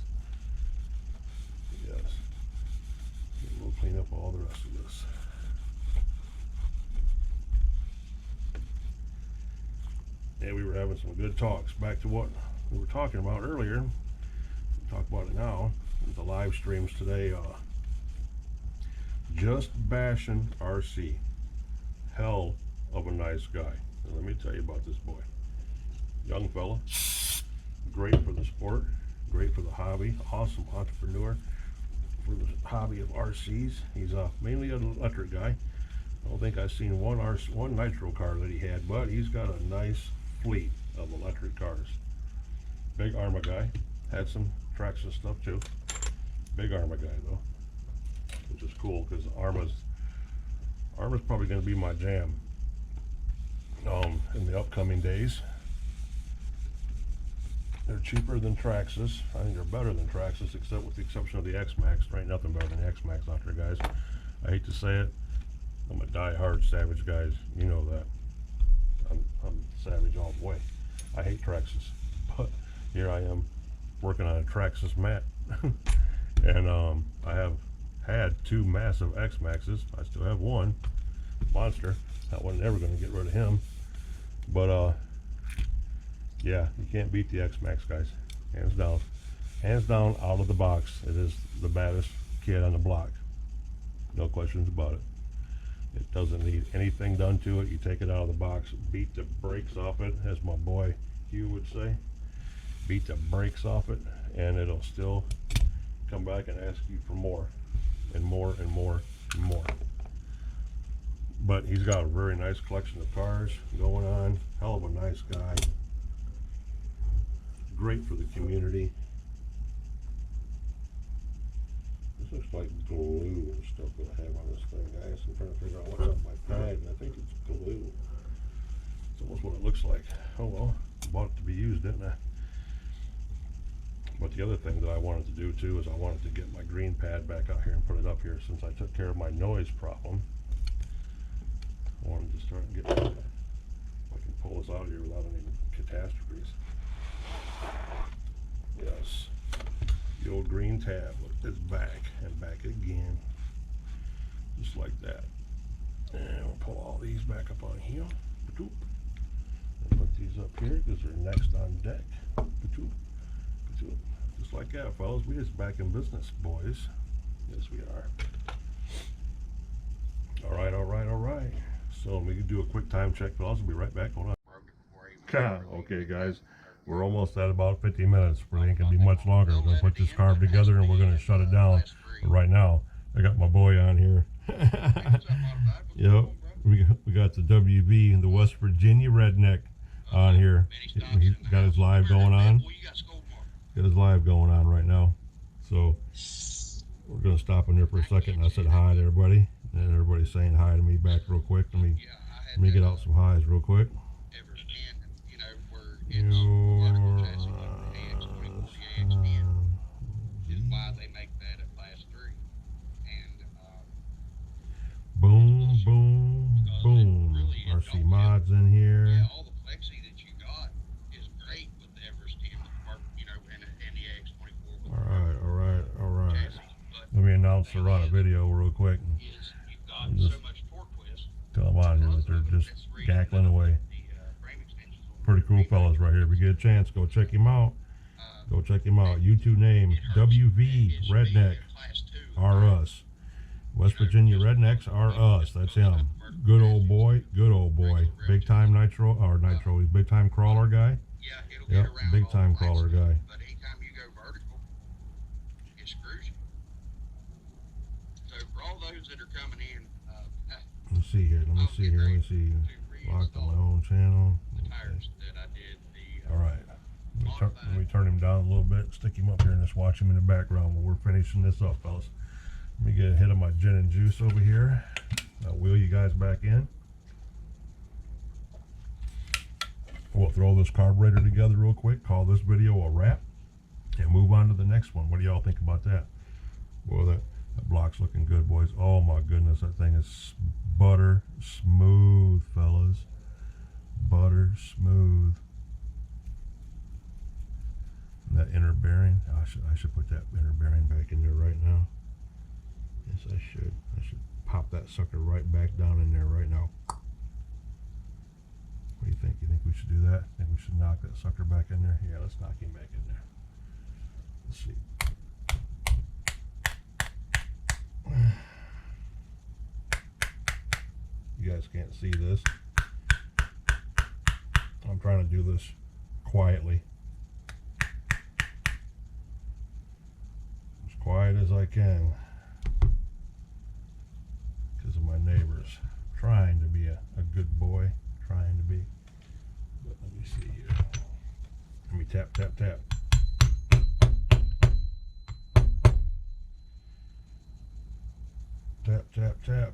Yes. And we'll clean up all the rest of this. And we were having some good talks. Back to what we were talking about earlier. We'll talk about it now. The live streams today. Just bashing RC. Hell of a nice guy. And let me tell you about this boy. Young fella. Great for the sport. Great for the hobby. Awesome entrepreneur for the hobby of RCs. He's mainly an electric guy. I don't think I've seen one Nitro car that he had, but he's got a nice fleet of electric cars. Big Arma guy. Had some traction stuff too. Big Arma guy though, which is cool because Arma's probably going to be my jam in the upcoming days. They're cheaper than Traxxas. I think they're better than Traxxas, except with the exception of the X-Max. There ain't nothing better than the X-Max out there, guys. I hate to say it. I'm a die-hard Savage, guys. You know that. I'm Savage all the way. I hate Traxxas, but here I am working on a Traxxas mat. And I have had two massive X-Maxes. I still have one monster. That one's never going to get rid of him. But yeah, you can't beat the X-Max, guys. Hands down. Hands down, out of the box. It is the baddest kid on the block. No questions about it. It doesn't need anything done to it. You take it out of the box, beat the brakes off it, as my boy Hugh would say. Beat the brakes off it, and it'll still come back and ask you for more, and more, and more, and more. But he's got a very nice collection of cars going on. Hell of a nice guy. Great for the community. This looks like glue and stuff that I have on this thing, guys. I'm trying to figure out what's on my pad, and I think it's glue. It's almost what it looks like. Oh well, bought it to be used, didn't I? But the other thing that I wanted to do too is I wanted to get my green pad back out here and put it up here since I took care of my noise problem. I wanted to start getting, if I can pull this out of here without any catastrophes. Yes. The old green tab, look, it's back and back again. Just like that. And we'll pull all these back up on here. And put these up here because they're next on deck. Just like that, fellas. We just back in business, boys. Yes, we are. All right, all right, all right. So we can do a quick time check, fellas. We'll be right back. Hold on. Okay, guys. We're almost at about 50 minutes. We ain't gonna be much longer. We're gonna put this carb together and we're gonna shut it down. But right now, I got my boy on here. Yep. We got the WV, the West Virginia Redneck, on here. He got his live going on. Got his live going on right now. So we're gonna stop in there for a second. And I said hi to everybody, and everybody's saying hi to me back real quick. Let me get out some highs real quick. Boom, boom, boom. RC Mods in here. Yeah, all the plexi that you got is great with the Everest and the X24. All right, all right, all right. Let me announce they're on a video real quick. You've got so much torque twist. Tell them on here that they're just cackling away. Pretty cool fellas right here. If you get a chance, go check him out. Go check him out. YouTube name WV Redneck R Us. West Virginia Rednecks are us. That's him. Good old boy. Good old boy. Big time Nitro. He's big time crawler guy. Yep, big time crawler guy. But anytime you go vertical, it screws you. So for all those that are coming in, Let me see here. Let me see here. Let me see. Locked on my own channel. the tires that I did, All right. Let me turn him down a little bit. Stick him up here and just watch him in the background while we're finishing this up, fellas. Let me get a hit of my gin and juice over here. I'll wheel you guys back in. We'll throw this carburetor together real quick, call this video a wrap, and move on to the next one. What do y'all think about that? Boy, that block's looking good, boys. Oh my goodness, that thing is butter smooth, fellas. Butter smooth. And that inner bearing, I should put that inner bearing back in there right now. Yes, I should. I should pop that sucker right back down in there right now. What do you think? You think we should do that? Think we should knock that sucker back in there? Yeah, let's knock him back in there. Let's see. You guys can't see this. I'm trying to do this quietly. As quiet as I can. Because of my neighbors. Trying to be a good boy. Trying to be. But let me see here. Let me tap, tap, tap. Tap, tap, tap.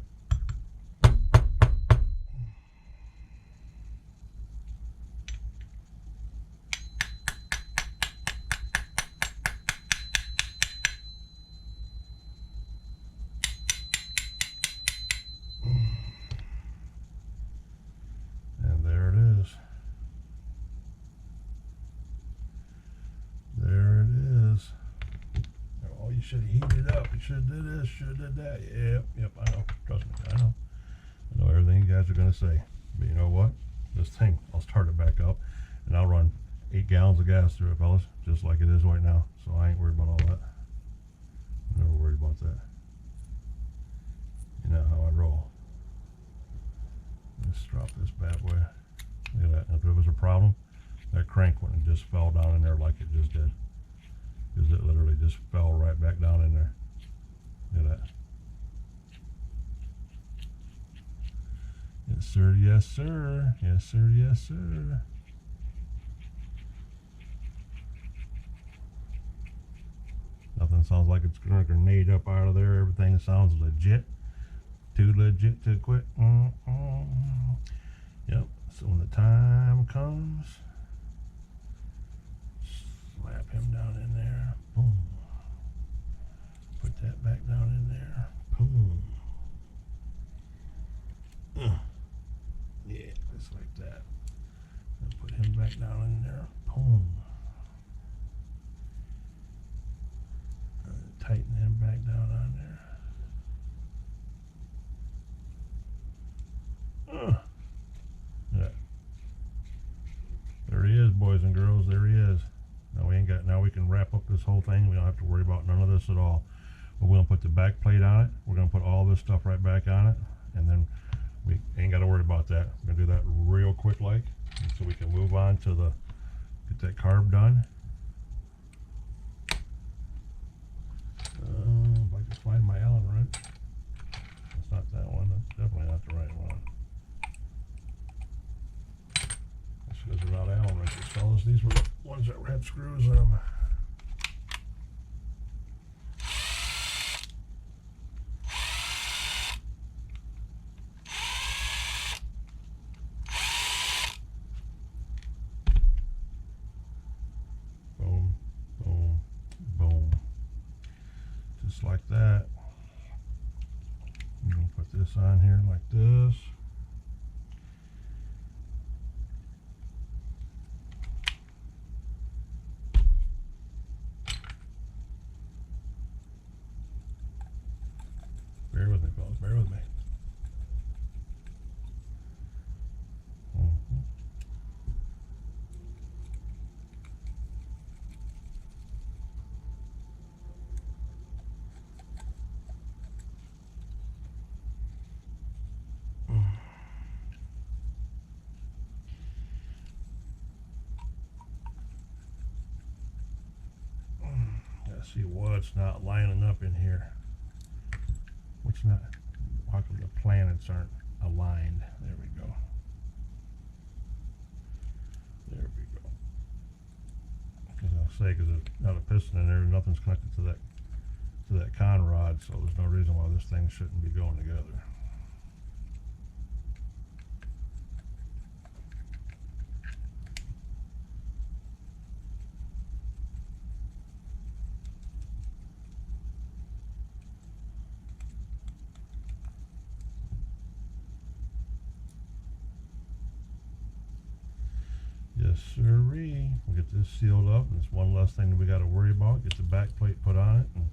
And there it is. There it is. Oh, you should have heated it up. You should have did this, should have did that. Yep, I know. Trust me, I know. I know everything you guys are going to say. But you know what? This thing, I'll start it back up, and I'll run 8 gallons of gas through it, fellas, just like it is right now. So I ain't worried about all that. I'm never worried about that. You know how I roll. Let's drop this bad boy. Look at that. If there was a problem, that crank went and just fell down in there like it just did. Because it literally just fell right back down in there. Look at that. Yes, sir. Yes, sir. Yes, sir. Yes, sir. Nothing sounds like it's going to grenade up out of there. Everything sounds legit. Too legit to quit. Yep. So when the time comes, slap him down in there. Boom. Put that back down in there. Boom. Yeah, just like that. And put him back down in there. Boom. And tighten him back down on there. Yeah. There he is, boys and girls. There he is. Now we can wrap this whole thing. We don't have to worry about none of this at all. We're going to put the back plate on it. We're going to put all this stuff right back on it, and then we ain't got to worry about that. We're going to do that real quick like, so we can move on to the, get that carb done. If I can find my Allen wrench. That's not that one. That's definitely not the right one. That's because they're not Allen wrenches, fellas. These were the ones that had screws in them. Boom, boom, boom. Just like that. I'm going to put this on here like this. Bear with me, fellas, bear with me. Gotta see what's not lining up in here. What's not, how come the planets aren't aligned? There we go. There we go. Because I'll say, because there's not a piston in there, nothing's connected to that con rod, so there's no reason why this thing shouldn't be going together. Yes, sirree. We'll get this sealed up, and it's one less thing that we got to worry about. Get the back plate put on it. And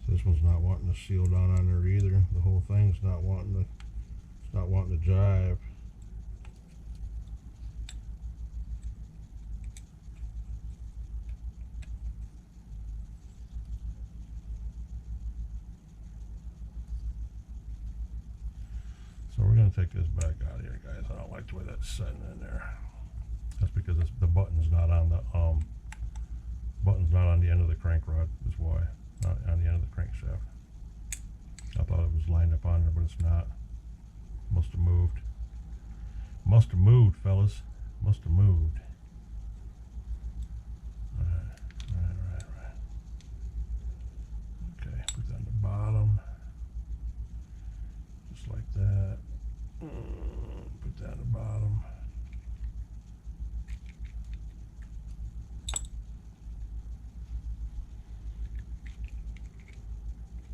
so this one's not wanting to seal down on there either. The whole thing's not wanting to. It's not wanting to jive. So we're going to take this back out of here, guys. I don't like the way that's sitting in there. That's because the button's not on the end of the crank rod. Is why, not on the end of the crankshaft. I thought it was lined up on there, but it's not. Must have moved. Must have moved, fellas. Must have moved. Right. Okay, put that on the bottom. Just like that. Put that on the bottom.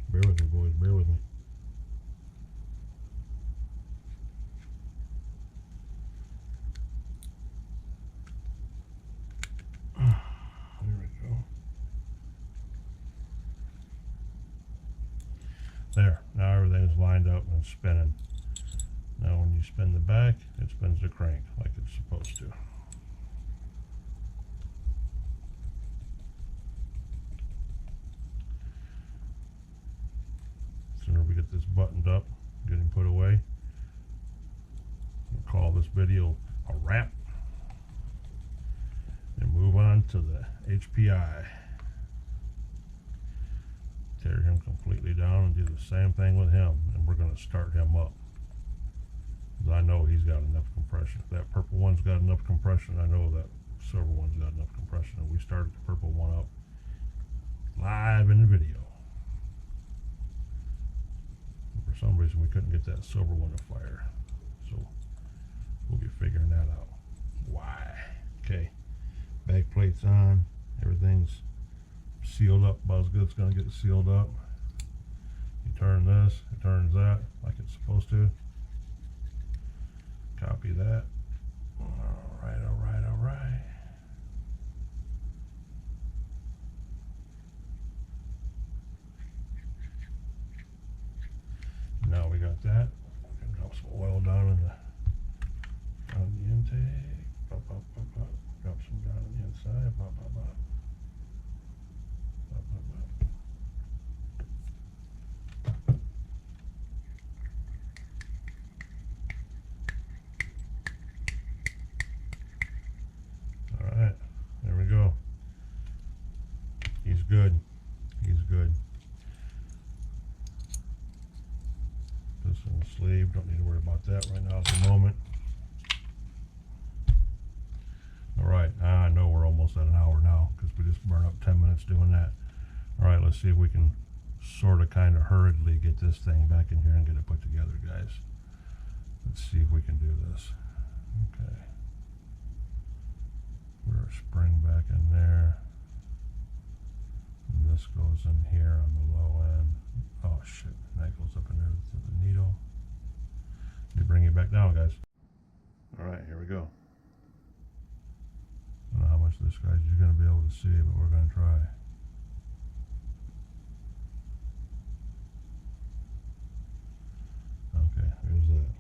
Bear with me, boys, bear with me. There we go. There, now everything's lined up and spinning. Now when you spin the back, it spins the crank like it's supposed to. Sooner we get this buttoned up, get him put away, we'll call this video a wrap and move on to the HPI. Tear him completely down and do the same thing with him, and we're going to start him up. I know he's got enough compression. If that purple one's got enough compression, I know that silver one's got enough compression. And we started the purple one up live in the video. For some reason we couldn't get that silver one to fire, so we'll be figuring that out. Why? Okay, back plate's on, everything's sealed up about as good as it's going to get sealed up. You turn this, it turns that like it's supposed to. Copy that. Alright. Now we got that. Can drop some oil down in the intake. Drop some down good. He's good. This in the sleeve. Don't need to worry about that right now at the moment. Alright, I know we're almost at an hour now because we just burned up 10 minutes doing that. Alright, let's see if we can sort of kind of hurriedly get this thing back in here and get it put together, guys. Let's see if we can do this. Okay. Put our spring back in there. And this goes in here on the low end. Oh shit, and that goes up in there to the needle. Let me bring it back down, guys. Alright, here we go. I don't know how much of this, guys, you're going to be able to see, but we're going to try. Okay, there's that.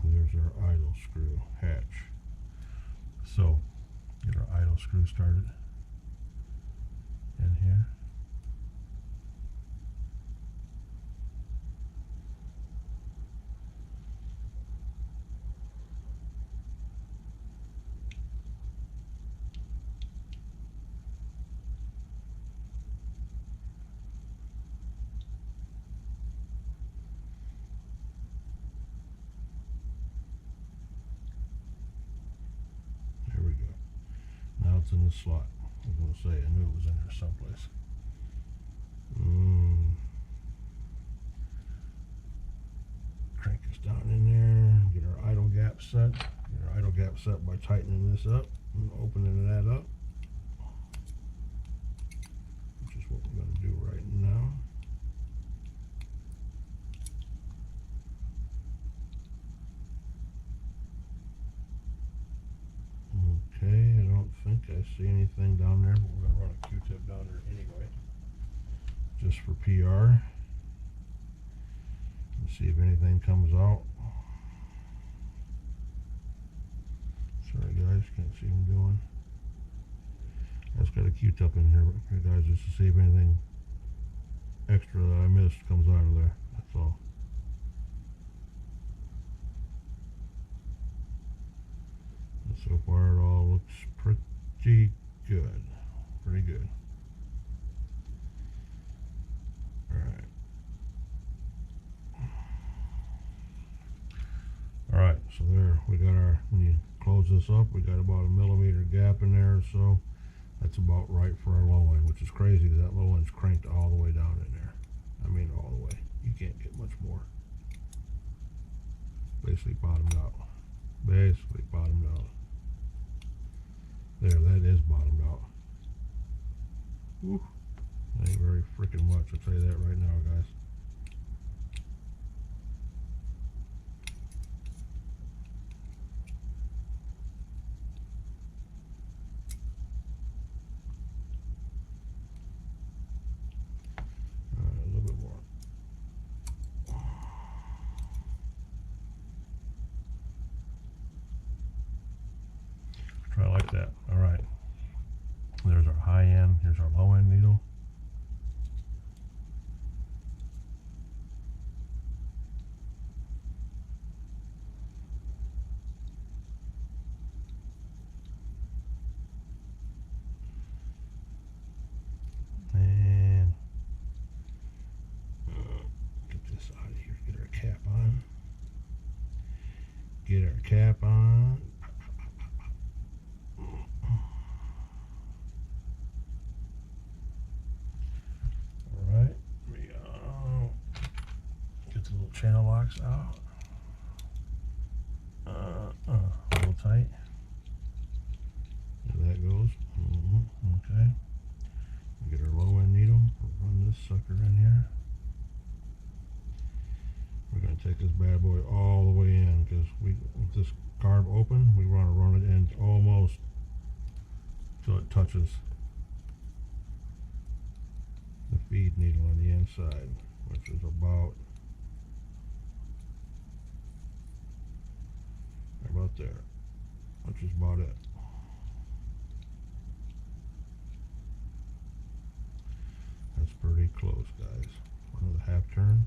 And there's our idle screw hatch. So, get our idle screw started in here. There we go. Now it's in the slot. I was going to say, I knew it was in there someplace. Crank this down in there. Get our idle gap set. Get our idle gap set by tightening this up and opening that up, which is what we're going to do right now. Okay, I don't think I see anything down there, but we're going to run a Q-tip down there anyway, just for PR. Let's see if anything comes out. Sorry guys, can't see what I'm doing. I just got a Q-tip in here, guys, just to see if anything extra that I missed comes out of there. That's all. So far it all looks pretty good. Pretty good. Alright. Alright, so there we got our, when you close this up, we got about a millimeter gap in there or so. That's about right for our low end, which is crazy because that low end's cranked all the way down in there. I mean all the way. You can't get much more. Basically bottomed out. Basically bottomed out. There, that is bottomed out. Whew. That ain't very freaking much, I'll tell you that right now, guys. Alright, a little bit more. Try like that. Alright. There's our high end. Here's our low end needle. And get this out of here. Get our cap on. Get our cap on. Alright, we get the little channel locks out. A little tight. There that goes. Okay. We get our low end needle. We'll run this sucker in here. We're going to take this bad boy all the way in because with this carb open, we want to run it in almost till it touches the feed needle on the inside, which is about there, which is about it. That's pretty close, guys. Another half turn.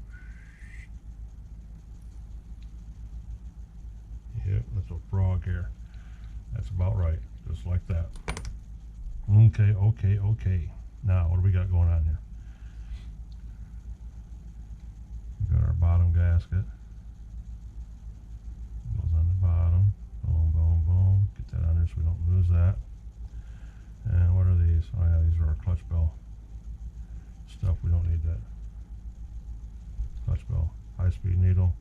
Yep, that's a frog here. That's about right, just like that. Okay. Now, what do we got going on here? We got our bottom gasket. Goes on the bottom. Boom. Get that under so we don't lose that. And what are these? Oh yeah, these are our clutch bell stuff. We don't need that. Clutch bell. High-speed needle.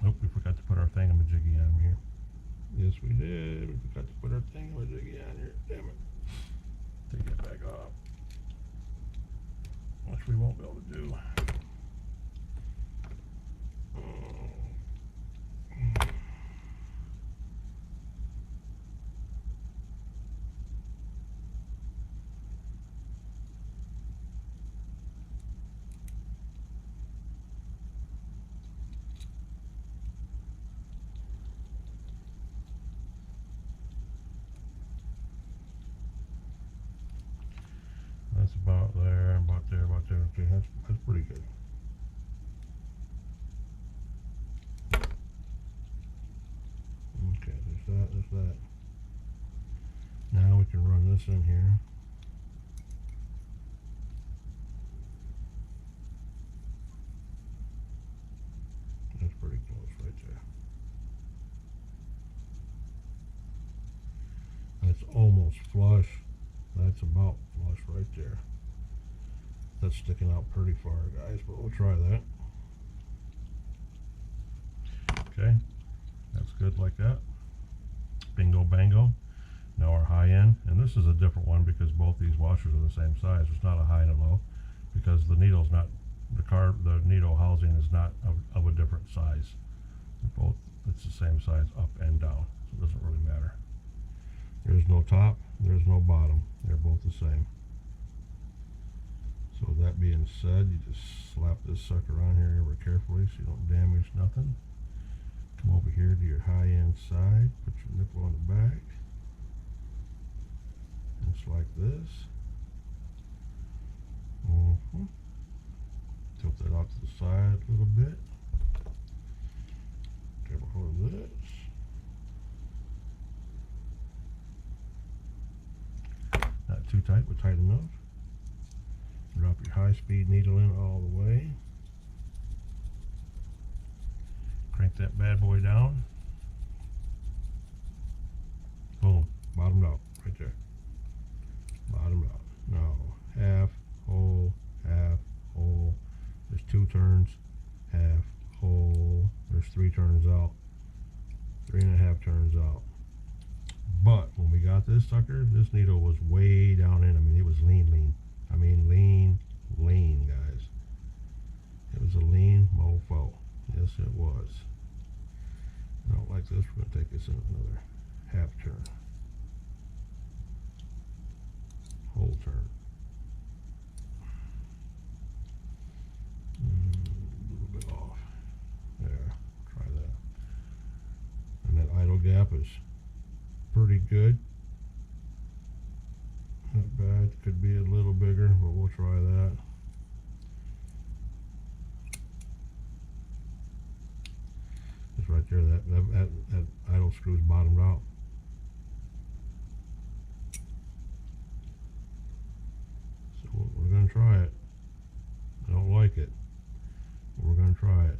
Nope, we forgot to put our thingamajiggy on here. Yes, we did. We forgot to put our thingamajiggy on here. Damn it. Take that back off. Which we won't be able to do. That's about there, about there. Okay, that's pretty good. Okay, there's that. Now we can run this in here. That's pretty close right there. That's almost flush. That's about flush right there. That's sticking out pretty far, guys, but we'll try that. Okay, that's good like that. Bingo bango. Now our high end, and this is a different one because both these washers are the same size. It's not a high and a low because the needle's not, the needle housing is not of a different size. They're both, it's the same size up and down, so it doesn't really matter. There's no top, there's no bottom. They're both the same. So that being said, you just slap this sucker on here ever carefully so you don't damage nothing. Come over here to your high end side, put your nipple on the back. Just like this. Tilt that off to the side a little bit. Grab a hold of this. Not too tight, but tight enough. Drop your high-speed needle in all the way. Crank that bad boy down. Boom. Bottomed out. Right there. Bottomed out. Now, half, whole, half, whole. There's 2 turns. Half, whole. There's 3 turns out. 3.5 turns out. But when we got this sucker, this needle was way down in. I mean, it was lean. I mean, lean, guys. It was a lean mofo. Yes, it was. I don't like this. We're going to take this in another half turn. Whole turn. A little bit off. There. Try that. And that idle gap is pretty good. Not bad. Could be a little bigger, but we'll try that. Just right there. That idle screw's bottomed out. So we're going to try it. I don't like it, but we're going to try it.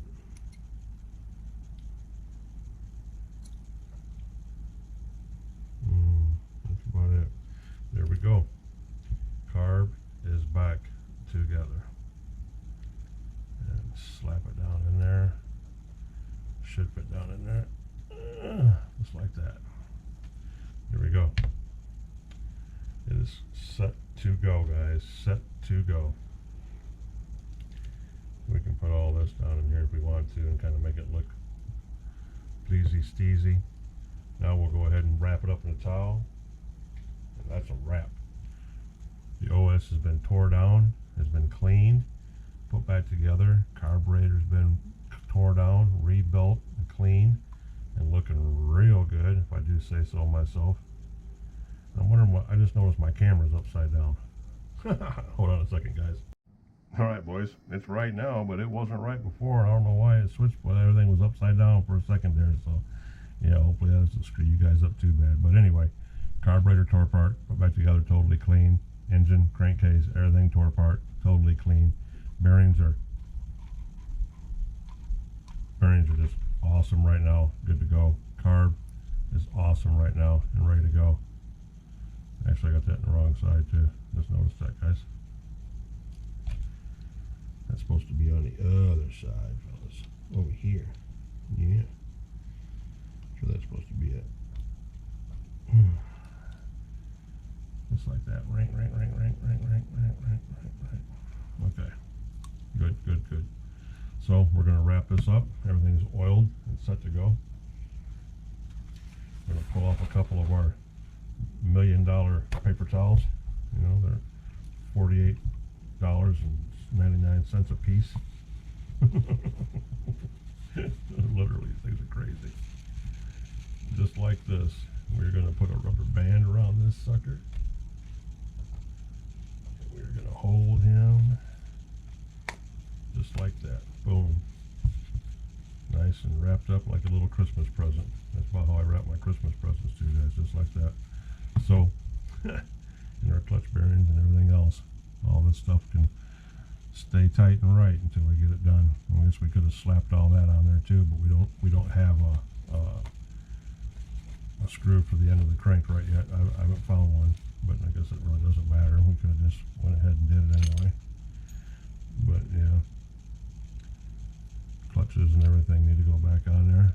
That's about it. There we go. Carb is back together. And slap it down in there. Should fit down in there. Just like that. There we go. It is set to go, guys. Set to go. We can put all this down in here if we want to and kind of make it look pleasy steezy. Now we'll go ahead and wrap it up in a towel. And that's a wrap. The OS has been tore down, has been cleaned, put back together. Carburetor's been tore down, rebuilt, and cleaned, and looking real good, if I do say so myself. I'm wondering what, I just noticed my camera's upside down. Hold on a second, guys. Alright, boys, it's right now, but it wasn't right before. I don't know why it switched, but everything was upside down for a second there, so yeah, hopefully that doesn't screw you guys up too bad. But anyway, Carburetor tore apart, put back together, totally clean. Engine, crankcase, everything tore apart, totally clean. Bearings are just awesome right now, good to go. Carb is awesome right now and ready to go. Actually, I got that on the wrong side too. Just noticed that, guys. That's supposed to be on the other side, fellas. Over here. Yeah. That's where that's supposed to be at. Just like that. Ring. Okay. Good. So we're going to wrap this up. Everything's oiled and set to go. We're going to pull off a couple of our $1 million paper towels. You know, they're $48.99 a piece. Literally, these things are crazy. Just like this, we're going to put a rubber band around this sucker. We're going to hold him just like that. Boom. Nice and wrapped up like a little Christmas present. That's about how I wrap my Christmas presents too, guys, just like that. So, and our clutch bearings and everything else, all this stuff can stay tight and right until we get it done. I guess we could have slapped all that on there too, but we don't have a screw for the end of the crank right yet. I haven't found one, but I guess it really doesn't matter. We could have just went ahead and did it anyway. But yeah, clutches and everything need to go back on there.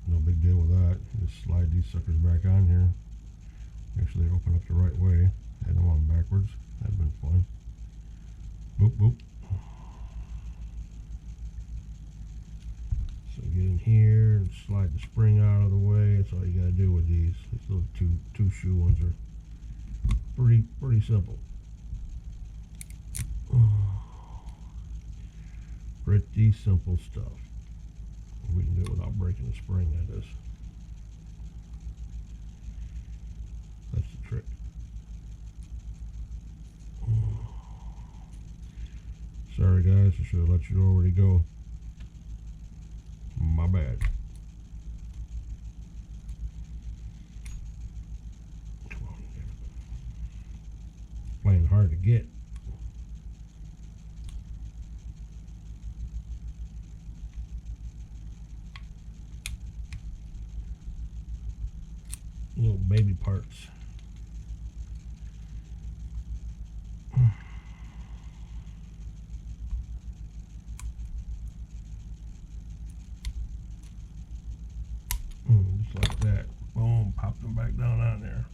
No big deal with that. Just slide these suckers back on here. Actually, they open up the right way. Had them on backwards. That'd been fun. Boop, boop. So get in here and slide the spring out of the way. That's all you gotta do with these. These little two shoe ones are pretty simple. Pretty simple stuff. We can do it without breaking the spring, that is. That's the trick. Sorry guys, I should have let you already go. My bad. Come on. Playing hard to get. Little baby parts. Just like that. Boom, pop them back down on there.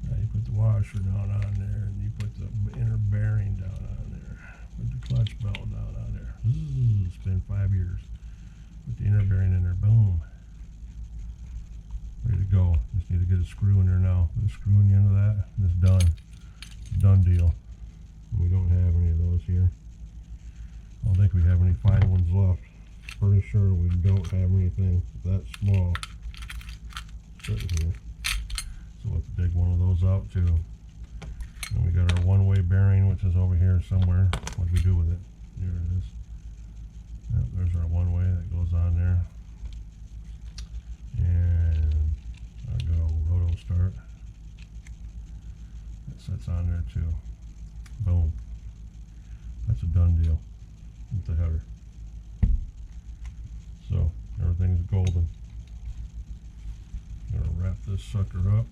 Now you put the washer down on there, and you put the inner bearing down on there. Put the clutch belt down on there. It's been 5 years. Put the inner bearing in there. Boom. Ready to go. Just need to get a screw in there now. Put a screw in the end of that, and it's done. Done deal. We don't have any of those here. I don't think we have any fine ones left. Pretty sure we don't have anything that small sitting here. So we'll have to dig one of those out too. And we got our one-way bearing, which is over here somewhere. What do we do with it? There it is. Yep, there's our one-way that goes on there. And I'll go roto start. That sets on there too. Boom. That's a done deal with the header. So everything's golden. I'm gonna wrap this sucker up.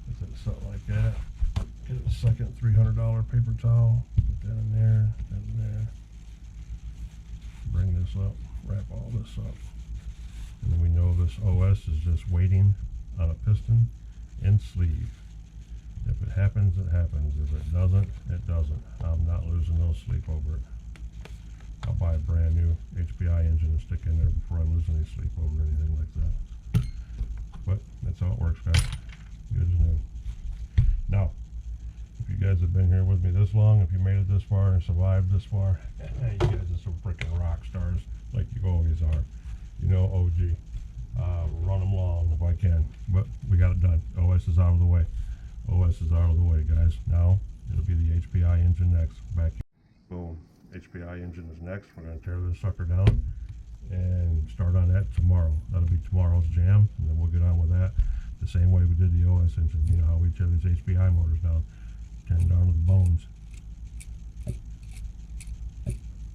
Get that something like that. Get a second $300 paper towel. Put that in there. That in there. Bring this up. Wrap all this up. And then we know this OS is just waiting on a piston and sleeve. If it happens, it happens. If it doesn't, it doesn't. I'm not losing no sleep over it. I'll buy a brand new HPI engine and stick in there before I lose any sleep over anything like that. But that's how it works, guys. Good as new. Now, if you guys have been here with me this long, if you made it this far and survived this far, you guys are some freaking rock stars like you always are. You know, OG. Run them long if I can. But we got it done. OS is out of the way. OS is out of the way, guys. Now, it'll be the HPI engine next. Back here. Boom. HPI engine is next. We're going to tear this sucker down and start on that tomorrow. That'll be tomorrow's jam, and then we'll get on with that the same way we did the OS engine. You know how we tear these HPI motors down, tear them down to the bones.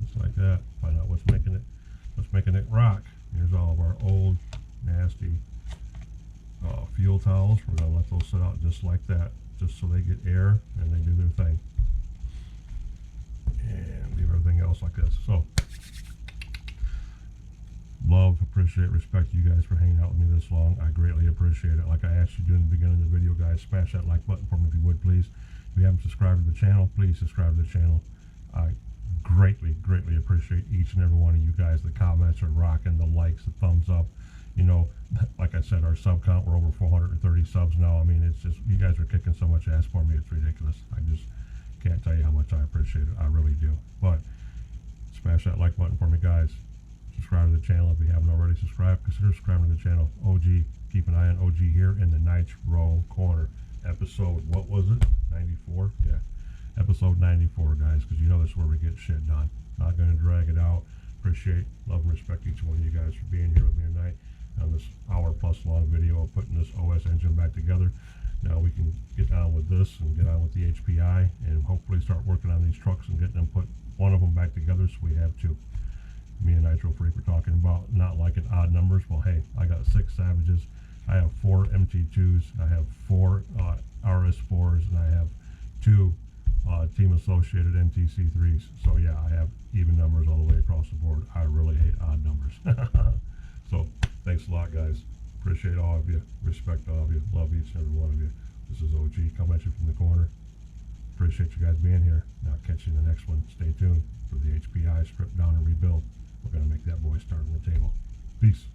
Just like that. Find out what's making it rock. Here's all of our old, nasty fuel towels. We're going to let those sit out just like that, just so they get air and they do their thing. And leave everything else like this. So, love, appreciate, respect you guys for hanging out with me this long. I greatly appreciate it. Like I asked you during the beginning of the video, guys, smash that like button for me if you would, please. If you haven't subscribed to the channel, please subscribe to the channel. I greatly appreciate each and every one of you guys. The comments are rocking, the likes, the thumbs up. You know, like I said, our sub count, we're over 430 subs now. I mean, it's just, you guys are kicking so much ass for me, it's ridiculous. I just can't tell you how much I appreciate it. I really do. But smash that like button for me, guys. Subscribe to the channel if you haven't already subscribed. Consider subscribing to the channel. OG, keep an eye on OG here in the Nitro corner. Episode, what was it? 94? Yeah. Episode 94, guys, because you know this is where we get shit done. Not going to drag it out. Appreciate, love, and respect each one of you guys for being here with me tonight on this hour-plus long video of putting this OS engine back together. Now we can get on with this and get on with the HPI and hopefully start working on these trucks and getting them put one of them back together so we have two. Me and Nitro Freak were talking about not liking odd numbers. Well, hey, I got 6 Savages. I have 4 MT2s. I have 4 RS4s, and I have 2 Team Associated MTC3s. So yeah, I have even numbers all the way across the board. I really hate odd numbers. So thanks a lot, guys. Appreciate all of you. Respect all of you. Love each and every one of you. This is OG coming at you from the corner. Appreciate you guys being here. Now catch you in the next one. Stay tuned for the HPI strip down and rebuild. We're going to make that boy start on the table. Peace.